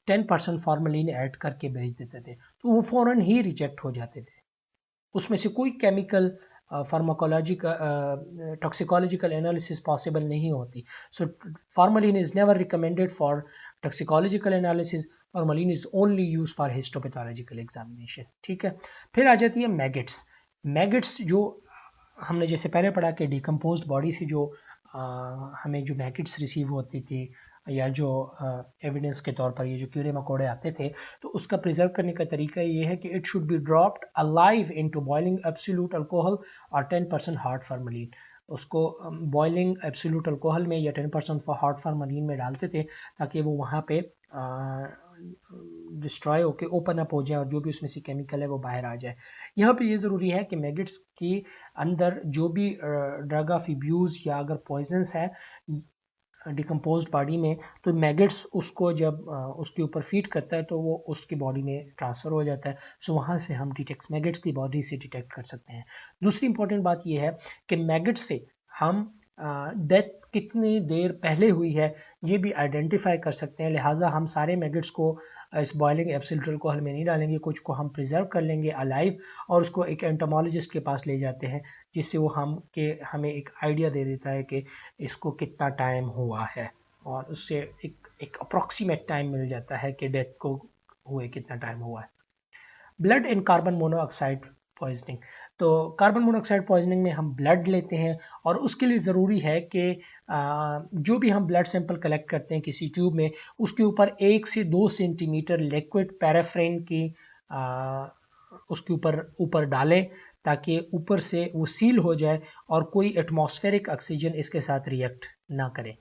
10% फॉर्मलिन ऐड करके भेज देते थे, तो वो फ़ौरन ही रिजेक्ट हो जाते थे। उसमें से कोई chemical pharmacological toxicological analysis possible नहीं होती। So formalin is never recommended for toxicological analysis, formalin is only use for histopathological examination. ठीक है, फिर आ जाती है मैगेट्स। मैगेट्स जो हमने जैसे पहले पढ़ा कि डिकम्पोज्ड बॉडी से जो हमें जो मैगेट्स रिसीव होती थी या जो एविडेंस के तौर पर ये जो कीड़े मकोड़े आते थे, तो उसका प्रिजर्व करने का तरीका ये है कि it should be dropped alive into boiling absolute alcohol और 10% हार्ड फॉर्मलिन। उसको बॉइलिंग एब्सोल्यूट अल्कोहल में या 10% हार्ड फॉर्मलिन में डालते थे ताकि वो वहाँ पे डिस्ट्रॉय होके ओपन अप हो जाए और जो भी उसमें से केमिकल है वो बाहर आ जाए। यहाँ पे ये ज़रूरी है कि मैगेट्स के अंदर जो भी ड्रग ऑफ एब्यूज़ या अगर पॉइजन्स है डिकम्पोज्ड बॉडी में, तो मैगेट्स उसको जब उसके ऊपर फीड करता है तो वो उसकी बॉडी में ट्रांसफ़र हो जाता है। सो वहाँ से हम डिटेक्ट मैगेट्स की बॉडी से डिटेक्ट कर सकते हैं। दूसरी इंपॉर्टेंट बात ये है कि मैगेट्स से हम डेथ कितनी देर पहले हुई है ये भी आइडेंटिफाई कर सकते हैं। लिहाजा हम सारे मैगेट्स को इस बॉइलिंग एब्सोल्यूट अल्कोहल में नहीं डालेंगे, कुछ को हम प्रिजर्व कर लेंगे अलाइव और उसको एक एंटोमोलॉजिस्ट के पास ले जाते हैं, जिससे वो हमें एक आइडिया दे देता है कि इसको कितना टाइम हुआ है और उससे एक अप्रॉक्सीमेट टाइम मिल जाता है कि डेथ को हुए कितना टाइम हुआ है। Blood and carbon monoxide poisoning. तो कार्बन मोनोऑक्साइड पॉइजनिंग में हम ब्लड लेते हैं और उसके लिए ज़रूरी है कि जो भी हम ब्लड सैंपल कलेक्ट करते हैं किसी ट्यूब में, उसके ऊपर 1 से 2 सेंटीमीटर लिक्विड पैराफिन की उसके ऊपर डालें ताकि ऊपर से वो सील हो जाए और कोई एटमॉस्फेरिक ऑक्सीजन इसके साथ रिएक्ट ना करे।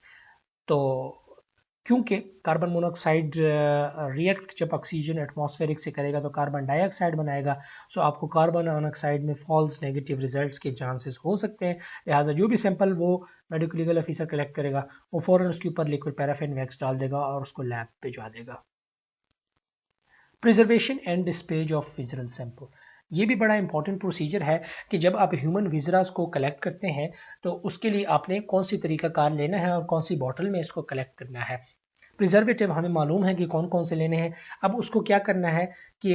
तो क्योंकि कार्बन मोनोऑक्साइड रिएक्ट जब ऑक्सीजन एटमॉस्फेरिक से करेगा तो कार्बन डाइऑक्साइड बनाएगा। सो आपको कार्बन मोनोऑक्साइड में फॉल्स नेगेटिव रिजल्ट्स के चांसेस हो सकते हैं। लिहाजा जो भी सैंपल वो मेडिकल लीगल ऑफिसर कलेक्ट करेगा वो फ़ौरन उसके ऊपर लिक्विड पैराफिन वैक्स डाल देगा और उसको लैब भिजवा देगा। Preservation and dispatch of visceral sample, ये भी बड़ा इंपॉर्टेंट प्रोसीजर है कि जब आप ह्यूमन विजरास को कलेक्ट करते हैं तो उसके लिए आपने कौन सी तरीकाकार लेना है और कौन सी बॉटल में इसको कलेक्ट करना है। प्रिजर्वेटिव हमें मालूम है कि कौन कौन से लेने हैं। अब उसको क्या करना है कि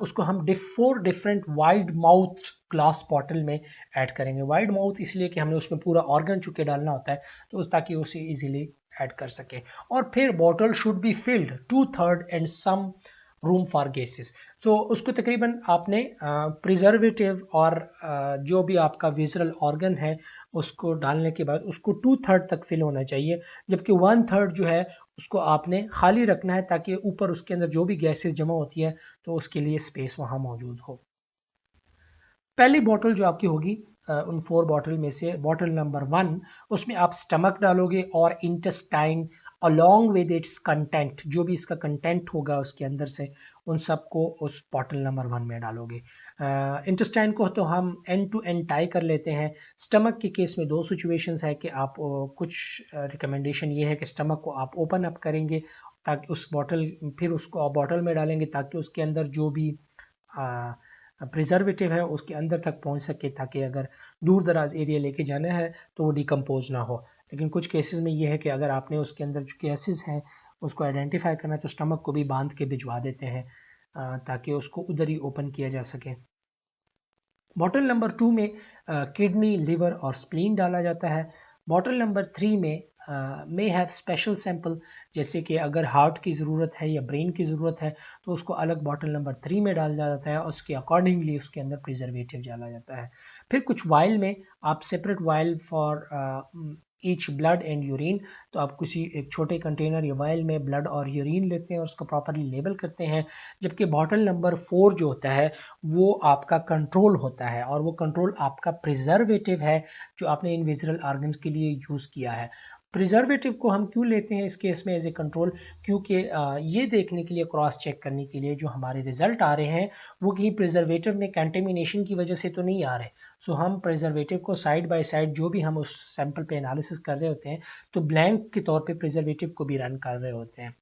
उसको हम 4 different wide mouth glass bottle में ऐड करेंगे। वाइड माउथ इसलिए कि हमने उसमें पूरा ऑर्गन चुके डालना होता है तो ताकि उसे इजीली ऐड कर सके। और फिर bottle should be filled 2/3 and some room for gases. तो उसको तकरीबन आपने प्रिजर्वेटिव और जो भी आपका विजरल ऑर्गन है उसको डालने के बाद उसको 2/3 तक फिल होना चाहिए, जबकि 1/3 जो है उसको आपने खाली रखना है ताकि ऊपर उसके अंदर जो भी गैसेस जमा होती है तो उसके लिए स्पेस वहाँ मौजूद हो। पहली बॉटल जो आपकी होगी उन 4 बॉटल में से बॉटल नंबर 1, उसमें आप स्टमक डालोगे और intestine along with its content, जो भी इसका कंटेंट होगा उसके अंदर से उन सबको उस बॉटल नंबर 1 में डालोगे। इंटेस्टाइन को तो हम एंड टू एंड टाई कर लेते हैं। स्टमक के केस में 2 सिचुएशंस है कि आप कुछ रिकमेंडेशन ये है कि स्टमक को आप ओपन अप करेंगे ताकि उस बॉटल फिर उसको बॉटल में डालेंगे ताकि उसके अंदर जो भी प्रिजर्वेटिव है उसके अंदर तक पहुंच सके, ताकि अगर दूर दराज एरिया लेके जाना है तो वो डिकम्पोज ना हो। लेकिन कुछ केसेस में ये है कि अगर आपने उसके अंदर जो गैसेस हैं उसको आइडेंटिफाई करना है तो स्टमक को भी बांध के भिजवा देते हैं ताकि उसको उधर ही ओपन किया जा सके। बॉटल नंबर 2 में किडनी, लिवर और स्प्लीन डाला जाता है। बॉटल नंबर 3 में मे हैव स्पेशल सैंपल, जैसे कि अगर हार्ट की ज़रूरत है या ब्रेन की ज़रूरत है तो उसको अलग बॉटल नंबर 3 में डाला जाता है और उसके अकॉर्डिंगली उसके अंदर प्रिजर्वेटिव डाला जाता है। फिर कुछ वाइल में आप separate while for each blood and urine, तो आप किसी एक छोटे कंटेनर या वाइल में ब्लड और यूरिन लेते हैं और उसको प्रॉपरली लेबल करते हैं। जबकि बॉटल नंबर 4 जो होता है वो आपका कंट्रोल होता है और वो कंट्रोल आपका प्रिजर्वेटिव है जो आपने इन विजरल ऑर्गन्स के लिए यूज़ किया है। प्रिजर्वेटिव को हम क्यों लेते हैं इस केस में एज ए कंट्रोल, क्योंकि ये देखने के लिए, क्रॉस चेक करने के लिए जो हमारे रिजल्ट आ रहे हैं वो कहीं प्रिजर्वेटिव में कंटेमिनेशन की वजह से तो नहीं आ रहे। सो हम प्रिजर्वेटिव को साइड बाय साइड जो भी हम उस सैंपल पे एनालिसिस कर रहे होते हैं तो ब्लैंक के तौर पे प्रिजर्वेटिव को भी रन कर रहे होते हैं।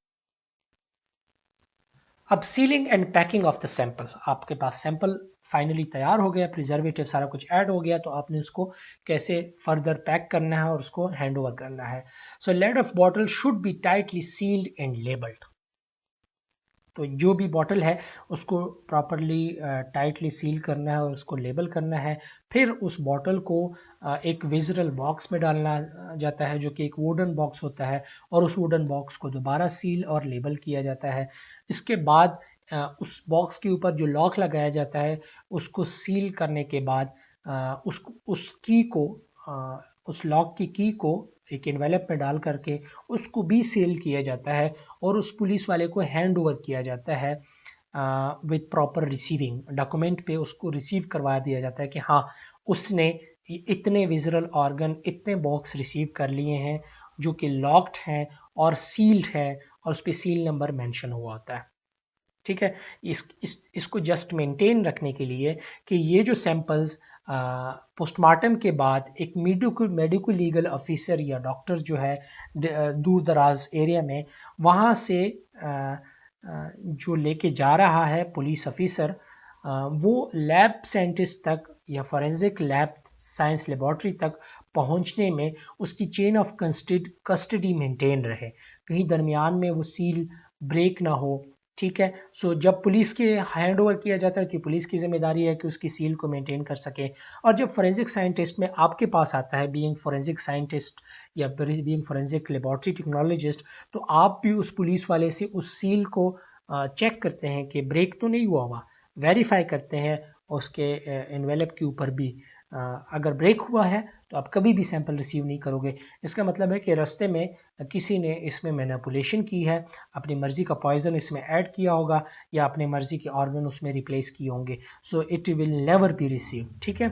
अब ceiling and packing of the sample, आपके पास सैंपल फाइनली तैयार हो गया, प्रिजर्वेटिव सारा कुछ ऐड हो गया, तो आपने उसको कैसे फर्दर पैक करना है और उसको हैंड ओवर करना है। So lid of bottle should be tightly sealed and labelled. तो जो भी बॉटल है उसको प्रॉपरली टाइटली सील करना है और उसको लेबल करना है। फिर उस बॉटल को एक विजरल बॉक्स में डालना जाता है जो कि एक वुडन बॉक्स होता है और उस वुडन बॉक्स को दोबारा सील और लेबल किया जाता है। इसके बाद उस बॉक्स के ऊपर जो लॉक लगाया जाता है उसको सील करने के बाद उस लॉक की की को एक एनवेलप में डाल करके उसको भी सील किया जाता है और उस पुलिस वाले को हैंड ओवर किया जाता है विद प्रॉपर रिसीविंग डॉक्यूमेंट पे उसको रिसीव करवा दिया जाता है कि हाँ उसने इतने विजुअल ऑर्गन इतने बॉक्स रिसीव कर लिए हैं जो कि लॉक्ड हैं और सील्ड है और उस पर सील नंबर मेंशन हुआ होता है। ठीक है, इसको जस्ट मेंटेन रखने के लिए कि ये जो सैंपल्स पोस्टमार्टम के बाद एक मेडिको लीगल ऑफिसर या डॉक्टर जो है दूर दराज एरिया में वहाँ से जो लेके जा रहा है पुलिस ऑफिसर वो लैब साइंटिस्ट तक या फॉरेंसिक लैब साइंस लेबॉर्ट्री तक पहुंचने में उसकी चेन ऑफ कस्टडी मेंटेन रहे, कहीं दरमियान में वो सील ब्रेक ना हो। ठीक है, सो जब पुलिस के हैंड ओवर किया जाता है तो पुलिस की जिम्मेदारी है कि उसकी सील को मेंटेन कर सके। और जब फोरेंसिक साइंटिस्ट में आपके पास आता है बीइंग फोरेंसिक साइंटिस्ट या बीइंग फोरेंसिक लेबॉर्ट्री टेक्नोलॉजिस्ट, तो आप भी उस पुलिस वाले से उस सील को चेक करते हैं कि ब्रेक तो नहीं हुआ हुआ, वेरीफाई करते हैं उसके एनवेलप के ऊपर भी। अगर ब्रेक हुआ है तो आप कभी भी सैंपल रिसीव नहीं करोगे। इसका मतलब है कि रास्ते में किसी ने इसमें मैनिपुलेशन की है, अपनी मर्जी का पॉइजन इसमें ऐड किया होगा या अपनी मर्जी के ऑर्गन उसमें रिप्लेस किए होंगे, so it will never be receive. ठीक है,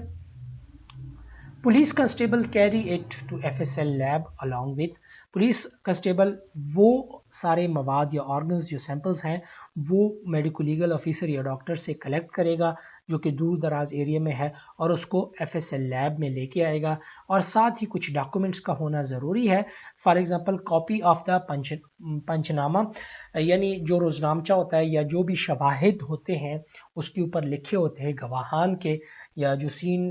police constable carry it to FSL lab along with. Police constable वो सारे मवाद या ऑर्गन्स जो सैंपल्स हैं वो मेडिको लीगल ऑफिसर या डॉक्टर से कलेक्ट करेगा जो कि दूर दराज एरिया में है और उसको FSL लैब में लेके आएगा। और साथ ही कुछ डॉक्यूमेंट्स का होना ज़रूरी है, for example copy of the panchnama, यानी जो रोजनामचा होता है या जो भी शवाहिद होते हैं उसके ऊपर लिखे होते हैं गवाहान के, या जो सीन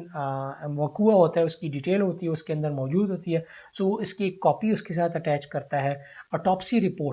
वक़ुआ होता है उसकी डिटेल होती है उसके अंदर मौजूद होती है। सो इसकी एक कॉपी उसके साथ अटैच करता है। ऑटोप्सी रिपोर्ट,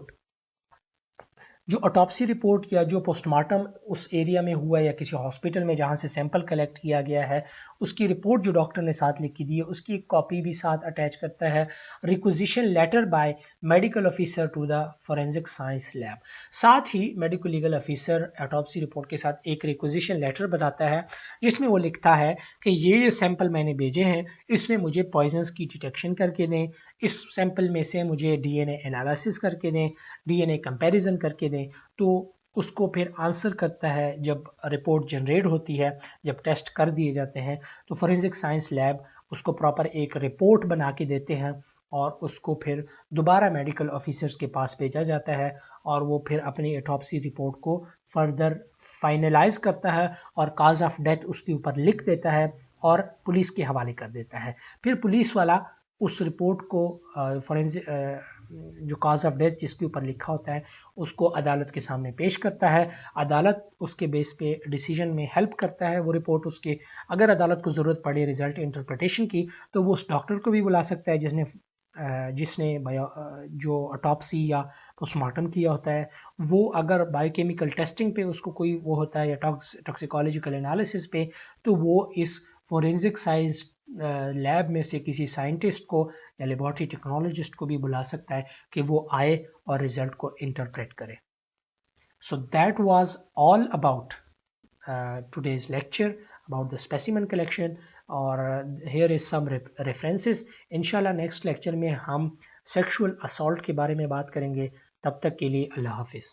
जो ऑटोप्सी रिपोर्ट या जो पोस्टमार्टम उस एरिया में हुआ या किसी हॉस्पिटल में जहाँ से सैंपल कलेक्ट किया गया है उसकी रिपोर्ट जो डॉक्टर ने साथ लिखी दी है उसकी एक कॉपी भी साथ अटैच करता है। Requisition letter by medical officer to the forensic science lab, साथ ही medical legal officer autopsy report के साथ एक रिक्विजिशन लेटर बताता है जिसमें वो लिखता है कि ये सैंपल मैंने भेजे हैं इसमें मुझे पॉइजन्स की डिटेक्शन करके दें, इस सैंपल में से मुझे DNA एनालिसिस करके दें, DNA कंपैरिजन करके दें। तो उसको फिर आंसर करता है जब रिपोर्ट जनरेट होती है, जब टेस्ट कर दिए जाते हैं तो फोरेंसिक साइंस लैब उसको प्रॉपर एक रिपोर्ट बना के देते हैं और उसको फिर दोबारा मेडिकल ऑफिसर्स के पास भेजा जाता है और वो फिर अपनी ऑटोप्सी रिपोर्ट को फर्दर फाइनलाइज करता है और काज ऑफ डेथ उसके ऊपर लिख देता है और पुलिस के हवाले कर देता है। फिर पुलिस वाला उस रिपोर्ट को फोरेंसिक जो काज ऑफ डेथ जिसके ऊपर लिखा होता है उसको अदालत के सामने पेश करता है। अदालत उसके बेस पे डिसीजन में हेल्प करता है वो रिपोर्ट उसके, अगर अदालत को ज़रूरत पड़े रिजल्ट इंटरप्रिटेशन की तो वो उस डॉक्टर को भी बुला सकता है जिसने जो ऑटोप्सी या पोस्टमार्टम किया होता है। वो अगर बायोकेमिकल टेस्टिंग पे उसको कोई वो होता है या टॉक्सिकोलॉजिकल एनालिसिस पे, तो वो इस फोरेंसिक साइंस लैब में से किसी साइंटिस्ट को या लेबॉर्ट्री टेक्नोलॉजिस्ट को भी बुला सकता है कि वो आए और रिजल्ट को इंटरप्रेट करे। So that was all about today's lecture about the specimen collection, और here is some references। इंशाल्लाह नेक्स्ट लेक्चर में हम सेक्सुअल असॉल्ट के बारे में बात करेंगे। तब तक के लिए अल्लाह हाफिज़।